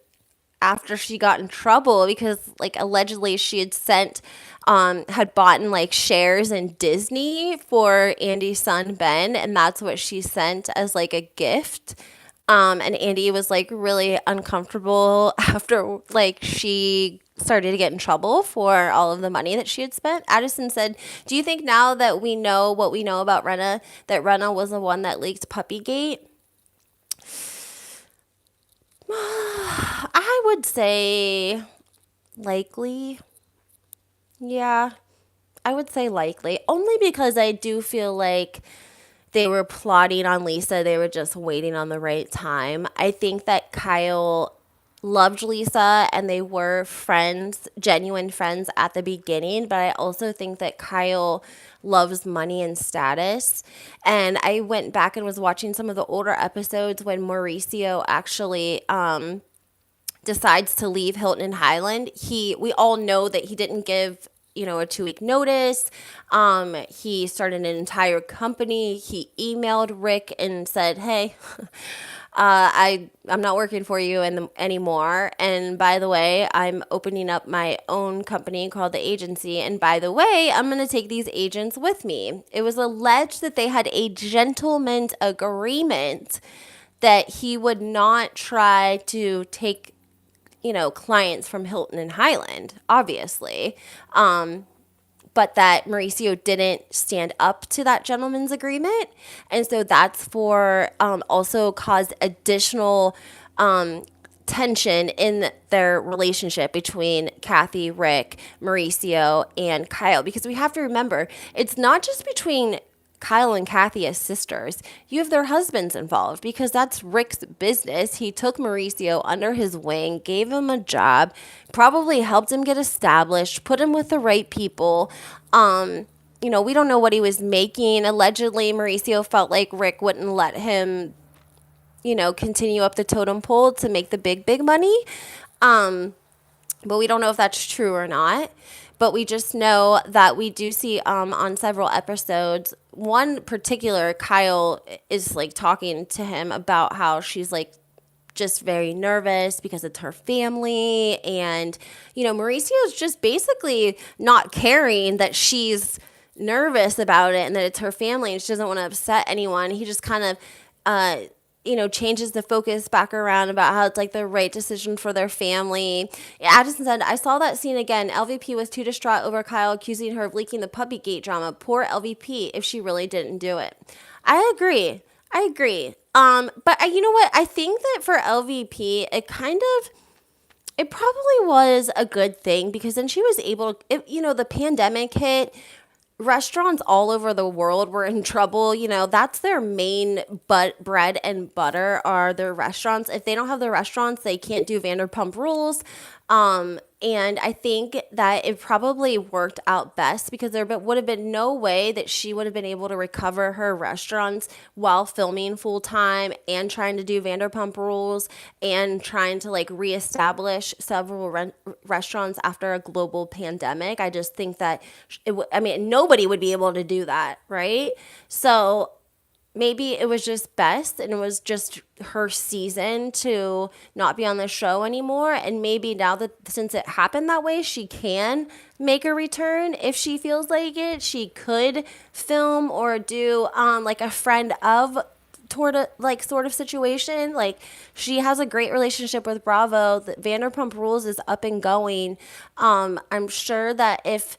A: after she got in trouble because like allegedly she had bought like shares in Disney for Andy's son Ben, and that's what she sent as like a gift. And Andy was like really uncomfortable after like she started to get in trouble for all of the money that she had spent. Addison said, do you think now that we know what we know about Rinna, that Rinna was the one that leaked Puppygate? I would say likely. Yeah, I would say likely. Only because I do feel like they were plotting on Lisa. They were just waiting on the right time. I think that Kyle loved Lisa and they were friends, genuine friends at the beginning. But I also think that Kyle loves money and status. And I went back and was watching some of the older episodes when Mauricio actually decides to leave Hilton and Highland. We all know that he didn't give a 2-week notice. He started an entire company. He emailed Rick and said, hey, I'm not working for you anymore. And by the way, I'm opening up my own company called The Agency. And by the way, I'm going to take these agents with me. It was alleged that they had a gentleman's agreement that he would not try to take clients from Hilton and Highland, obviously. but that Mauricio didn't stand up to that gentleman's agreement. And so that's for also caused additional tension in their relationship between Kathy, Rick, Mauricio, and Kyle. Because we have to remember, it's not just between Kyle and Kathy as sisters. You have their husbands involved because that's Rick's business. He took Mauricio under his wing, gave him a job, probably helped him get established, put him with the right people. We don't know what he was making. Allegedly, Mauricio felt like Rick wouldn't let him, continue up the totem pole to make the big money. But we don't know if that's true or not. But we just know that we do see on several episodes, one particular, Kyle is like talking to him about how she's like just very nervous because it's her family. And, Mauricio's just basically not caring that she's nervous about it and that it's her family and she doesn't want to upset anyone. He just kind of, changes the focus back around about how it's like the right decision for their family. Addison said, I saw that scene again. LVP was too distraught over Kyle accusing her of leaking the Puppygate drama. Poor LVP if she really didn't do it. I agree. But you know what? I think that for LVP, it probably was a good thing because then she was able, the pandemic hit. Restaurants all over the world were in trouble. That's their main bread and butter are their restaurants. If they don't have the restaurants, they can't do Vanderpump Rules. And I think that it probably worked out best because there would have been no way that she would have been able to recover her restaurants while filming full time and trying to do Vanderpump Rules and trying to like reestablish several restaurants after a global pandemic. I just think that nobody would be able to do that, right? So maybe it was just best and it was just her season to not be on the show anymore. And maybe now that since it happened that way, she can make a return. If she feels like it, she could film or do like a friend of sort of situation. Like she has a great relationship with Bravo. The Vanderpump Rules is up and going. I'm sure that if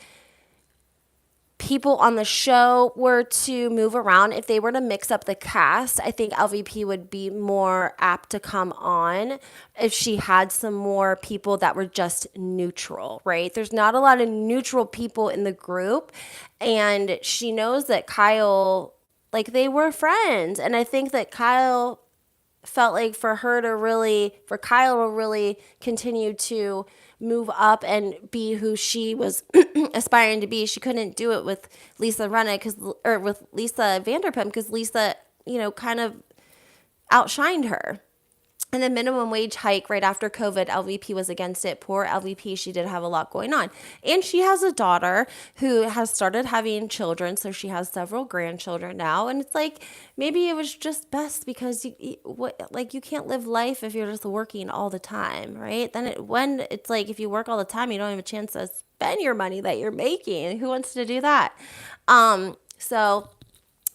A: people on the show were to move around, if they were to mix up the cast, I think LVP would be more apt to come on if she had some more people that were just neutral, right? There's not a lot of neutral people in the group, and she knows that Kyle, like they were friends, and I think that Kyle felt like for Kyle to really continue to move up and be who she was aspiring to be. She couldn't do it with Lisa Rinna with Lisa Vanderpump because Lisa, kind of outshined her. And the minimum wage hike right after COVID, LVP was against it. Poor LVP, she did have a lot going on. And she has a daughter who has started having children, so she has several grandchildren now. And it's like, maybe it was just best because you can't live life if you're just working all the time, right? When it's like, if you work all the time, you don't have a chance to spend your money that you're making. Who wants to do that?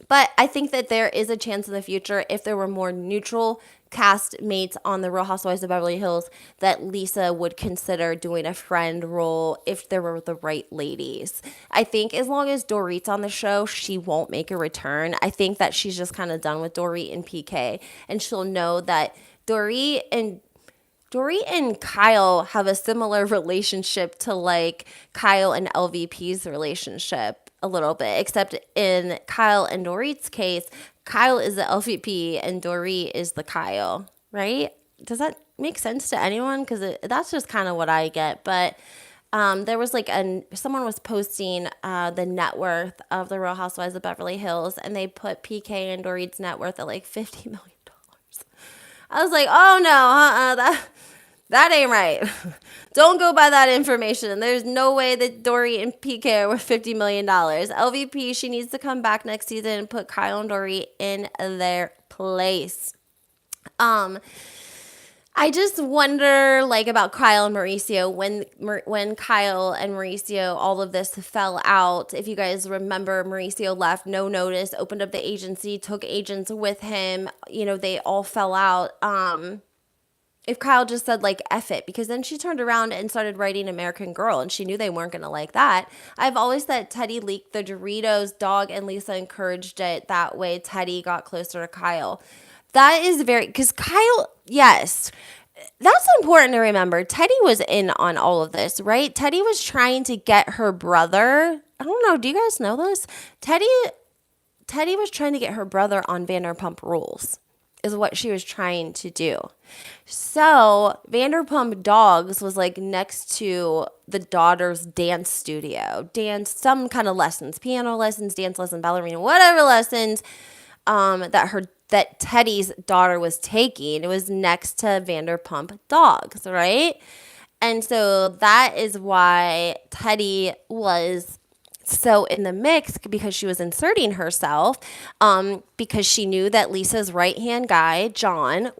A: But I think that there is a chance in the future, if there were more neutral cast mates on the Real Housewives of Beverly Hills, that Lisa would consider doing a friend role if there were the right ladies. I think as long as Dorit's on the show, she won't make a return. I think that she's just kind of done with Dorit and PK, and she'll know that Dorit and Kyle have a similar relationship to like Kyle and LVP's relationship a little bit, except in Kyle and Dorit's case, Kyle is the LVP and Dorit is the Kyle, right? Does that make sense to anyone? Because that's just kind of what I get. But there was like someone was posting the net worth of the Real Housewives of Beverly Hills, and they put PK and Dorit's net worth at like $50 million. I was like, oh no, that ain't right. Don't go by that information. There's no way that Dorit and PK are worth $50 million. LVP, she needs to come back next season and put Kyle and Dorit in their place. I just wonder, like, about Kyle and Mauricio, when Kyle and Mauricio, all of this fell out. If you guys remember, Mauricio left, no notice, opened up the agency, took agents with him. They all fell out. if Kyle just said like F it, because then she turned around and started writing American Girl and she knew they weren't going to like that. I've always said Teddy leaked the Doritos dog and Lisa encouraged it. That way Teddy got closer to Kyle. That is very, because Kyle, yes, that's important to remember. Teddy was in on all of this, right? Teddy was trying to get her brother. I don't know. Do you guys know this? Teddy was trying to get her brother on Vanderpump Rules, is what she was trying to do. So Vanderpump Dogs was like next to the daughter's dance studio, some kind of lessons, piano lessons, dance lessons, ballerina, whatever lessons that Teddy's daughter was taking. It was next to Vanderpump Dogs, right? And so that is why Teddy was so in the mix, because she was inserting herself, because she knew that Lisa's right-hand guy, John,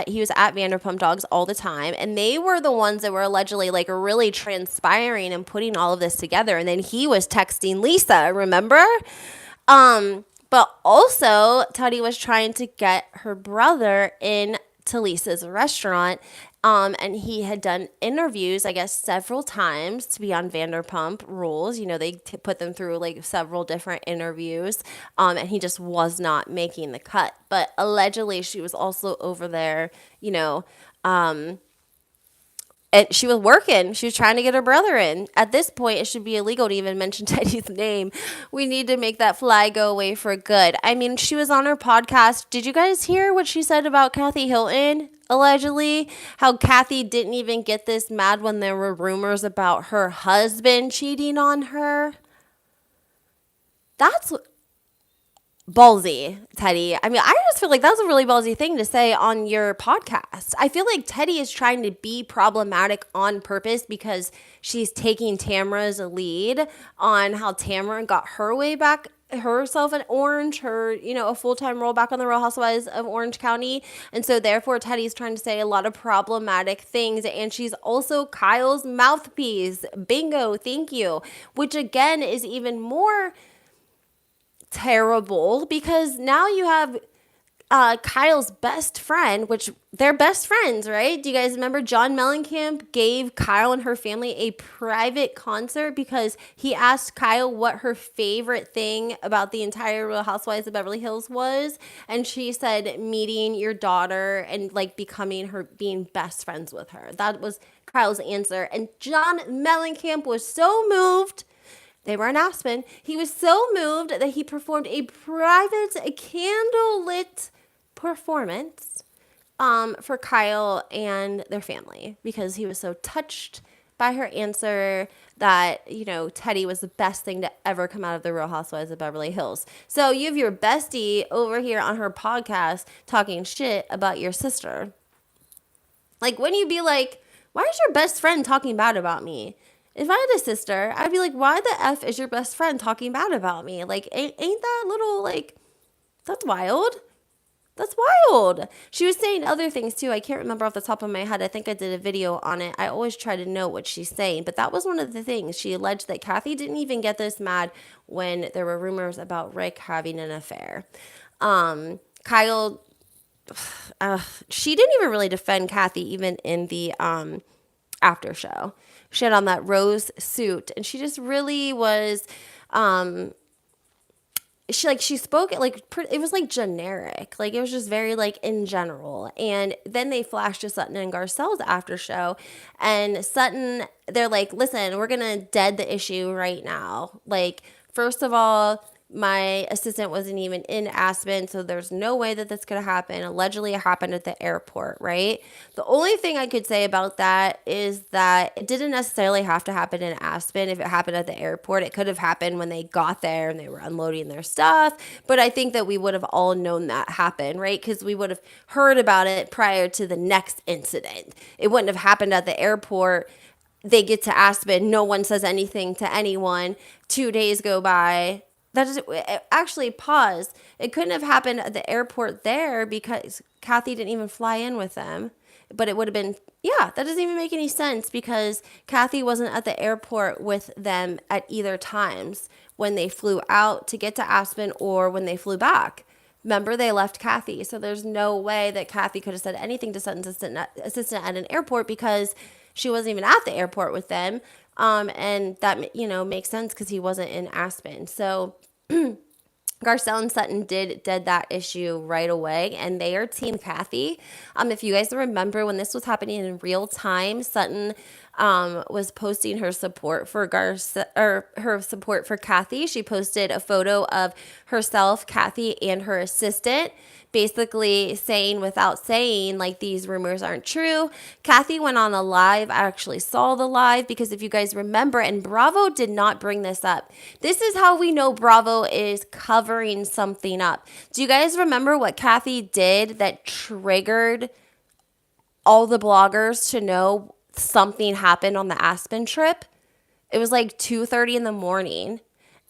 A: he was at Vanderpump Dogs all the time, and they were the ones that were allegedly like really transpiring and putting all of this together, and then he was texting Lisa, remember? But also Teddy was trying to get her brother in to Lisa's restaurant. And he had done interviews, I guess, several times to be on Vanderpump Rules. You know, they put them through like several different interviews, and he just was not making the cut. But allegedly, she was also over there, you know, and she was working. She was trying to get her brother in. At this point, it should be illegal to even mention Teddy's name. We need to make that fly go away for good. I mean, she was on her podcast. Did you guys hear what she said about Kathy Hilton? Allegedly, how Kathy didn't even get this mad when there were rumors about her husband cheating on her. That's ballsy, Teddy. I mean, I just feel like that's a really ballsy thing to say on your podcast. I feel like Teddy is trying to be problematic on purpose because she's taking Tamara's lead on how Tamara got her way back, herself an Orange, a full-time role back on the Real Housewives of Orange County. And so therefore Teddy's trying to say a lot of problematic things, and she's also Kyle's mouthpiece. Bingo, thank you. Which again is even more terrible, because now you have Kyle's best friend, which they're best friends, right? Do you guys remember John Mellencamp gave Kyle and her family a private concert because he asked Kyle what her favorite thing about the entire Real Housewives of Beverly Hills was, and she said meeting your daughter and like being best friends with her. That was Kyle's answer, and John Mellencamp was so moved. They were in Aspen. He was so moved that he performed a private candlelit performance for Kyle and their family, because he was so touched by her answer that, Teddy was the best thing to ever come out of the Real Housewives of Beverly Hills. So you have your bestie over here on her podcast talking shit about your sister. Like, wouldn't you be like, why is your best friend talking bad about me? If I had a sister, I'd be like, why the F is your best friend talking bad about me? Like, ain't that little, like, that's wild. That's wild. She was saying other things, too. I can't remember off the top of my head. I think I did a video on it. I always try to know what she's saying. But that was one of the things. She alleged that Kathy didn't even get this mad when there were rumors about Rick having an affair. Kyle, she didn't even really defend Kathy even in the after show. She had on that rose suit, and she just really was, she spoke it like, it was like generic. Like, it was just very like in general. And then they flashed to Sutton and Garcelle's after show, and Sutton, they're like, listen, we're going to dead the issue right now. Like, first of all, my assistant wasn't even in Aspen, so there's no way that that's going to happen. Allegedly, it happened at the airport, right? The only thing I could say about that is that it didn't necessarily have to happen in Aspen. If it happened at the airport, it could have happened when they got there and they were unloading their stuff. But I think that we would have all known that happened, right? Because we would have heard about it prior to the next incident. It wouldn't have happened at the airport. They get to Aspen, no one says anything to anyone. 2 days go by. That is actually pause. It couldn't have happened at the airport there because Kathy didn't even fly in with them. But it would have been, that doesn't even make any sense because Kathy wasn't at the airport with them at either times when they flew out to get to Aspen or when they flew back. Remember, they left Kathy. So there's no way that Kathy could have said anything to Sutton's assistant at an airport because she wasn't even at the airport with them. And that, makes sense because he wasn't in Aspen. So Garcelle and Sutton did that issue right away, and they are Team Kathy. If you guys remember when this was happening in real time, Sutton was posting her support for her support for Kathy. She posted a photo of herself, Kathy, and her assistant, basically saying without saying, like, these rumors aren't true. Kathy went on a live. I actually saw the live because if you guys remember, and Bravo did not bring this up. This is how we know Bravo is covering something up. Do you guys remember what Kathy did that triggered all the bloggers to know something happened on the Aspen trip? It was like 2:30 in the morning.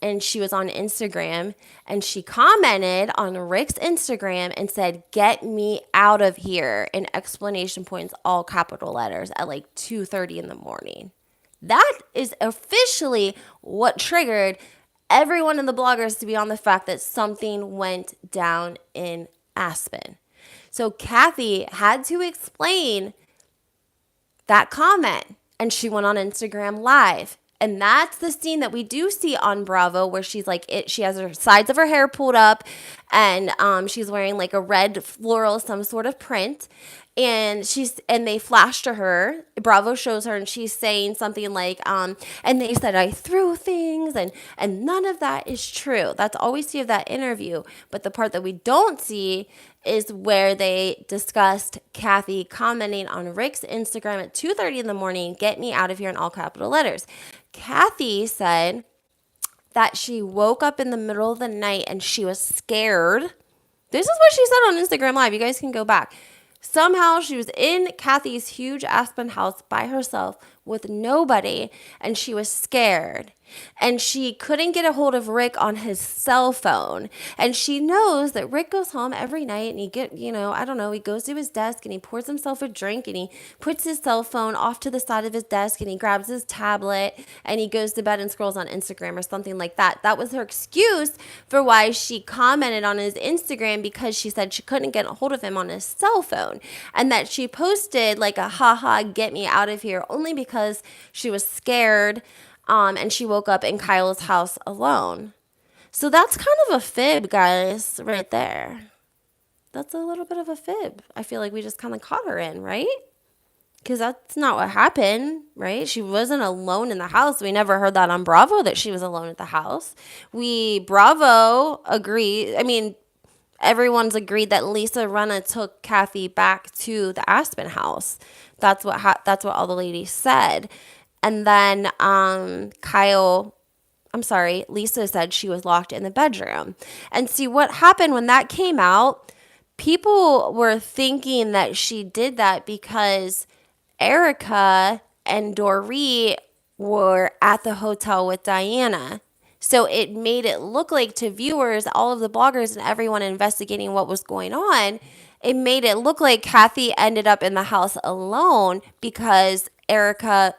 A: And she was on Instagram and she commented on Rick's Instagram and said, "Get me out of here," in explanation points, all capital letters, at like 2:30 in the morning. That is officially what triggered everyone in the bloggers to be on the fact that something went down in Aspen. So Kathy had to explain that comment, and she went on Instagram Live. And that's the scene that we do see on Bravo where she's like, she has her sides of her hair pulled up and she's wearing like a red floral, some sort of print. And they flash to her. Bravo shows her and she's saying something like, and they said I threw things and none of that is true. That's all we see of that interview. But the part that we don't see is where they discussed Kathy commenting on Rick's Instagram at 2:30 in the morning, "Get me out of here," in all capital letters. Kathy said that she woke up in the middle of the night and she was scared. This is what she said on Instagram Live. You guys can go back. Somehow she was in Kathy's huge Aspen house by herself with nobody, and she was scared. And she couldn't get a hold of Rick on his cell phone. And she knows that Rick goes home every night and he he goes to his desk and he pours himself a drink and he puts his cell phone off to the side of his desk and he grabs his tablet and he goes to bed and scrolls on Instagram or something like that. That was her excuse for why she commented on his Instagram, because she said she couldn't get a hold of him on his cell phone, and that she posted like a haha, "Get me out of here," only because she was scared. And she woke up in Kyle's house alone. So that's kind of a fib, guys, right there. That's a little bit of a fib. I feel like we just kind of caught her in, right? Because that's not what happened, right? She wasn't alone in the house. We never heard that on Bravo, that she was alone at the house. Bravo agree. I mean, everyone's agreed that Lisa Rinna took Kathy back to the Aspen house. That's what all the ladies said. And then Lisa said she was locked in the bedroom. And see, what happened when that came out, people were thinking that she did that because Erika and Doree were at the hotel with Diana. So it made it look like to viewers, all of the bloggers and everyone investigating what was going on, it made it look like Kathy ended up in the house alone because Erika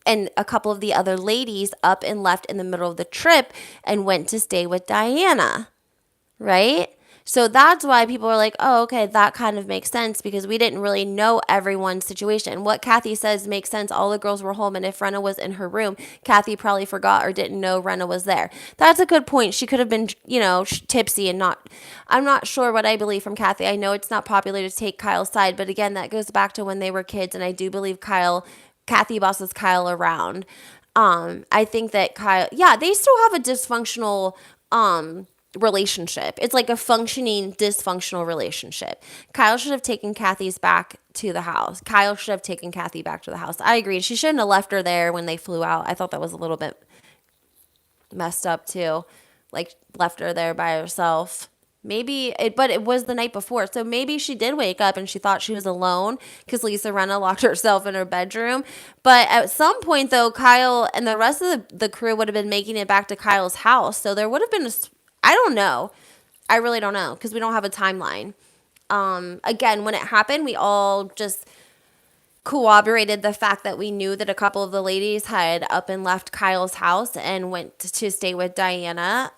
A: and a couple of the other ladies up and left in the middle of the trip and went to stay with Diana, right? So that's why people are like, oh, okay, that kind of makes sense, because we didn't really know everyone's situation. What Kathy says makes sense. All the girls were home, and if Rinna was in her room, Kathy probably forgot or didn't know Rinna was there. That's a good point. She could have been, tipsy and not. I'm not sure what I believe from Kathy. I know it's not popular to take Kyle's side, but again, that goes back to when they were kids, and I do believe Kathy bosses Kyle around. I think that Kyle, they still have a dysfunctional relationship. It's like a functioning dysfunctional relationship. Kyle should have taken Kathy's back to the house. Kyle should have taken Kathy back to the house. I agree. She shouldn't have left her there when they flew out. I thought that was a little bit messed up too. Like, left her there by herself. But it was the night before. So maybe she did wake up and she thought she was alone because Lisa Rinna locked herself in her bedroom. But at some point, though, Kyle and the rest of the crew would have been making it back to Kyle's house. So there would have been I don't know. I really don't know, because we don't have a timeline. Again, when it happened, we all just corroborated the fact that we knew that a couple of the ladies had up and left Kyle's house and went to stay with Diana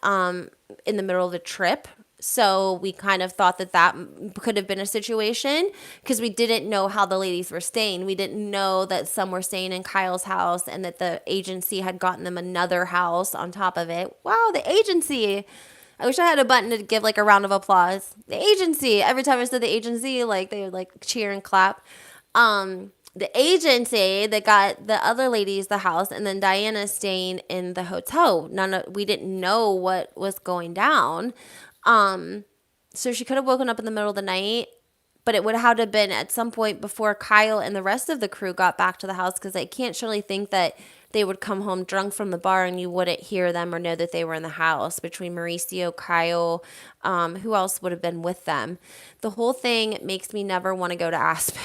A: in the middle of the trip. So we kind of thought that could have been a situation because we didn't know how the ladies were staying. We didn't know that some were staying in Kyle's house and that the agency had gotten them another house on top of it. Wow, the agency. I wish I had a button to give like a round of applause. The agency. Every time I said the agency, like they would like cheer and clap. The agency that got the other ladies the house, and then Diana staying in the hotel. We didn't know what was going down. So she could have woken up in the middle of the night, but it would have had to have been at some point before Kyle and the rest of the crew got back to the house, because I can't surely think that they would come home drunk from the bar and you wouldn't hear them or know that they were in the house. Between Mauricio, Kyle, who else would have been with them? The whole thing makes me never want to go to Aspen.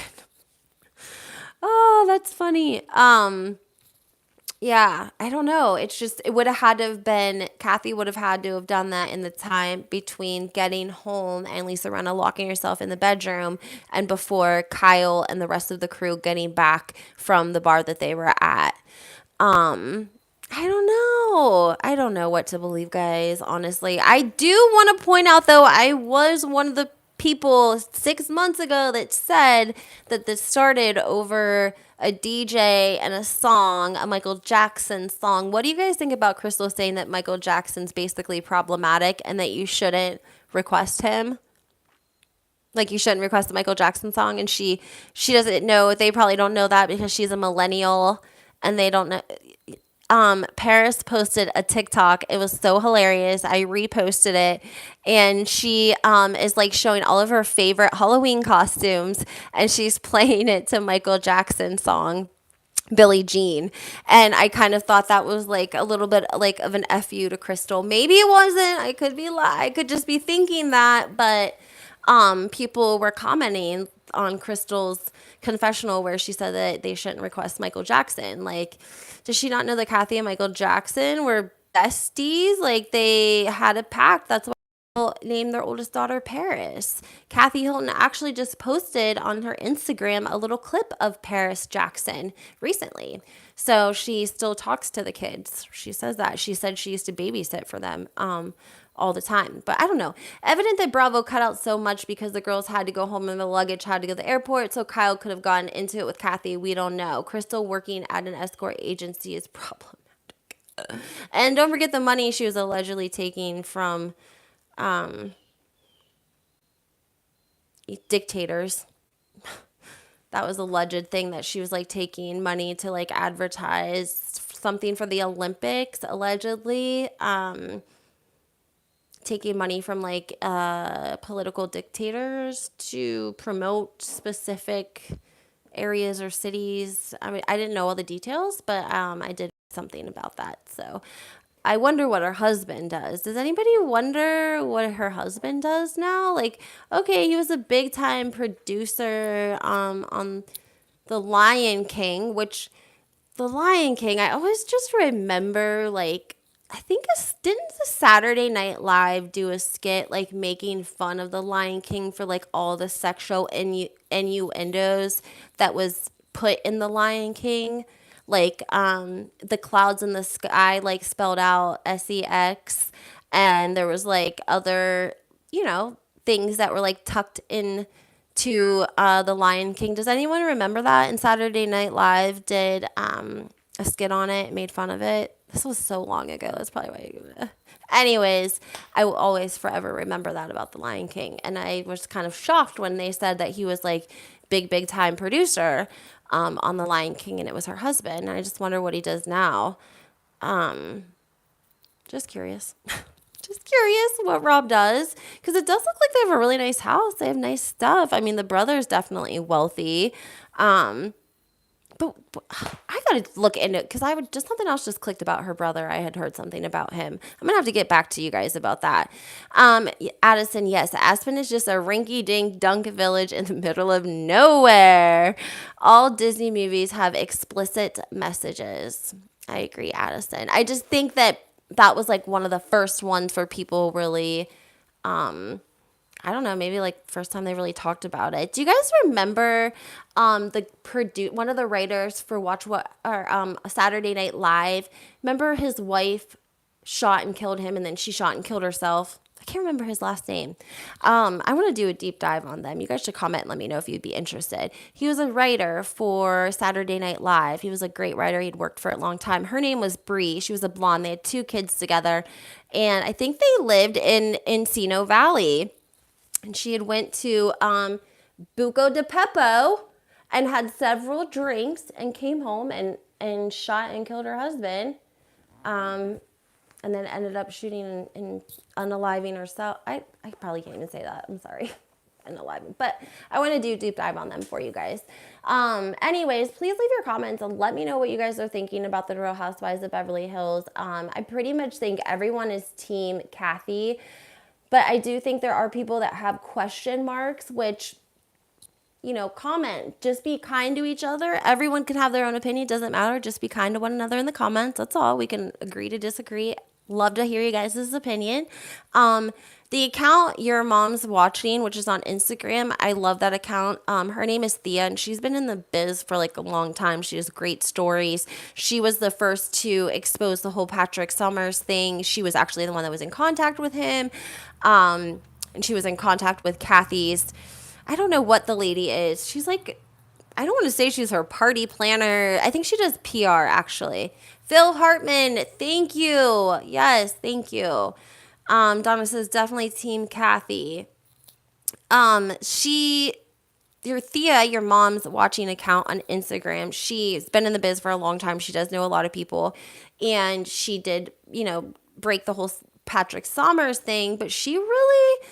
A: Oh, that's funny. Yeah, I don't know. It's just, it would have had to have been, Kathy would have had to have done that in the time between getting home and Lisa Rinna locking herself in the bedroom and before Kyle and the rest of the crew getting back from the bar that they were at. I don't know. I don't know what to believe, guys, honestly. I do want to point out, though, I was one of the people 6 months ago that said that this started over a DJ and a song, a Michael Jackson song. What do you guys think about Crystal saying that Michael Jackson's basically problematic and that you shouldn't request him? Like, you shouldn't request the Michael Jackson song, and she doesn't know. They probably don't know that because she's a millennial and they don't know. Paris posted a TikTok. It was so hilarious. I reposted it, and she is like showing all of her favorite Halloween costumes, and she's playing it to Michael Jackson song Billie Jean. And I kind of thought that was like a little bit like of an FU to Crystal. Maybe it wasn't. I could just be thinking that, but people were commenting on Crystal's confessional where she said that they shouldn't request Michael Jackson. Like, does she not know that Kathy and Michael Jackson were besties? Like, they had a pact. That's why they named their oldest daughter Paris. Kathy Hilton actually just posted on her Instagram a little clip of Paris Jackson recently. So she still talks to the kids. She says that. She said she used to babysit for them all the time. But I don't know. Evident that Bravo cut out so much because the girls had to go home and the luggage had to go to the airport, so Kyle could have gotten into it with Kathy. We don't know. Crystal working at an escort agency is problematic. And don't forget the money she was allegedly taking from dictators. That was a alleged thing that she was like taking money to like advertise something for the Olympics, allegedly. Taking money from like political dictators to promote specific areas or cities. I mean, I didn't know all the details, but I did something about that. So I wonder what her husband does. Does anybody wonder what her husband does now? Like, okay, he was a big time producer on The Lion King, which The Lion King, I always just remember, like, I think didn't the Saturday Night Live do a skit like making fun of The Lion King for like all the sexual innuendos that was put in The Lion King? Like the clouds in the sky, like spelled out sex, and there was like other, things that were like tucked in to The Lion King. Does anyone remember that? And Saturday Night Live did a skit on it, made fun of it. This was so long ago. That's probably why. Anyways, I will always forever remember that about The Lion King. And I was kind of shocked when they said that he was like big time producer on The Lion King, and it was her husband. And I just wonder what he does now. Just curious. Just curious what Rob does, because it does look like they have a really nice house. They have nice stuff. I mean, the brother's definitely wealthy. But I gotta look into it because just something else just clicked about her brother. I had heard something about him. I'm gonna have to get back to you guys about that. Addison, yes, Aspen is just a rinky-dink dunk village in the middle of nowhere. All Disney movies have explicit messages. I agree, Addison. I just think that was like one of the first ones for people really. I don't know, maybe like first time they really talked about it. Do you guys remember one of the writers for Saturday Night Live? Remember his wife shot and killed him, and then she shot and killed herself? I can't remember his last name. I want to do a deep dive on them. You guys should comment and let me know if you'd be interested. He was a writer for Saturday Night Live. He was a great writer. He'd worked for a long time. Her name was Bree. She was a blonde. They had 2 kids together. And I think they lived in Encino Valley. And she had went to Buco de Beppo and had several drinks and came home and shot and killed her husband. And then ended up shooting and unaliving herself. I probably can't even say that. I'm sorry. Unaliving. But I want to do a deep dive on them for you guys. Anyways, please leave your comments and let me know what you guys are thinking about the Real Housewives of Beverly Hills. I pretty much think everyone is team Kathy. But I do think there are people that have question marks, which, you know, comment. Just be kind to each other. Everyone can have their own opinion. Doesn't matter. Just be kind to one another in the comments. That's all. We can agree to disagree. Love to hear you guys' opinion. The account Your Mom's Watching, which is on Instagram, I love that account. Her name is Thea, and she's been in the biz for like a long time. She has great stories. She was the first to expose the whole Patrick Summers thing. She was actually the one that was in contact with him. And she was in contact with Kathy's, I don't know what the lady is. She's like, I don't want to say she's her party planner. I think she does PR, actually. Phil Hartman, thank you. Yes, thank you. Donna says, definitely team Kathy. Your Thea, Your Mom's Watching account on Instagram, she's been in the biz for a long time. She does know a lot of people. And she did, you know, break the whole Patrick Summers thing. But she really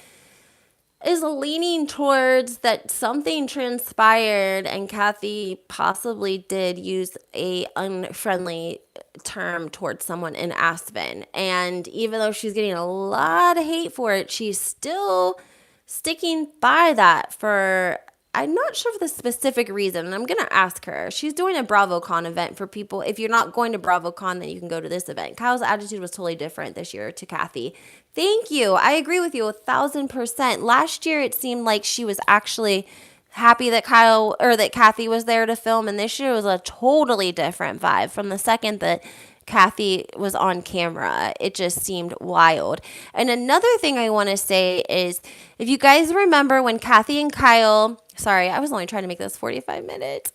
A: is leaning towards that something transpired and Kathy possibly did use a unfriendly term towards someone in Aspen. And even though she's getting a lot of hate for it, she's still sticking by that for, I'm not sure of the specific reason, and I'm going to ask her. She's doing a BravoCon event for people. If you're not going to BravoCon, then you can go to this event. Kyle's attitude was totally different this year to Kathy. Thank you. I agree with you 1,000%. Last year, it seemed like she was actually happy that that Kathy was there to film, and this year was a totally different vibe from the second that Kathy was on camera. It just seemed wild. And another thing I want to say is, if you guys remember when Kathy and Kyle, sorry, I was only trying to make this 45 minutes.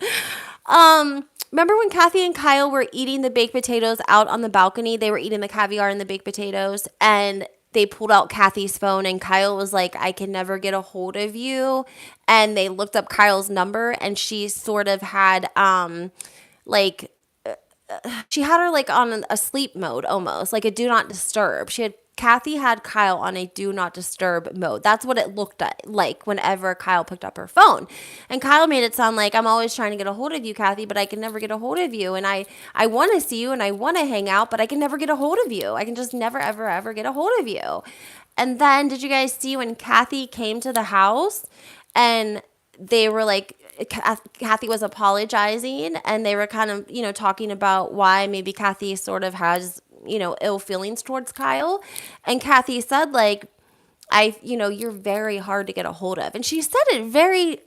A: Remember when Kathy and Kyle were eating the baked potatoes out on the balcony? They were eating the caviar and the baked potatoes, and they pulled out Kathy's phone, and Kyle was like, I can never get a hold of you. And they looked up Kyle's number, and she sort of had, she had her like on a sleep mode almost, like a do not disturb. Kathy had Kyle on a do not disturb mode. That's what it looked like whenever Kyle picked up her phone. And Kyle made it sound like, I'm always trying to get a hold of you, Kathy, but I can never get a hold of you. And I want to see you and I want to hang out, but I can never get a hold of you. I can just never, ever, ever get a hold of you. And then did you guys see when Kathy came to the house and they were like, Kathy was apologizing and they were kind of, you know, talking about why maybe Kathy sort of has, you know, ill feelings towards Kyle. And Kathy said, like, you're very hard to get a hold of. And she said it very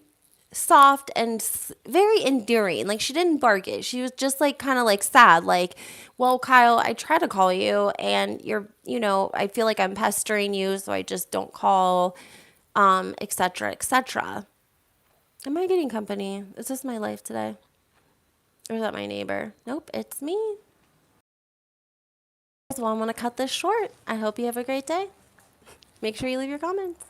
A: soft and very endearing. Like, she didn't bark it. She was just like kind of like sad. Like, well, Kyle, I try to call you and I feel like I'm pestering you, so I just don't call, et cetera, et cetera. Am I getting company? Is this my life today? Or is that my neighbor? Nope, it's me. Well, I'm going to cut this short. I hope you have a great day. Make sure you leave your comments.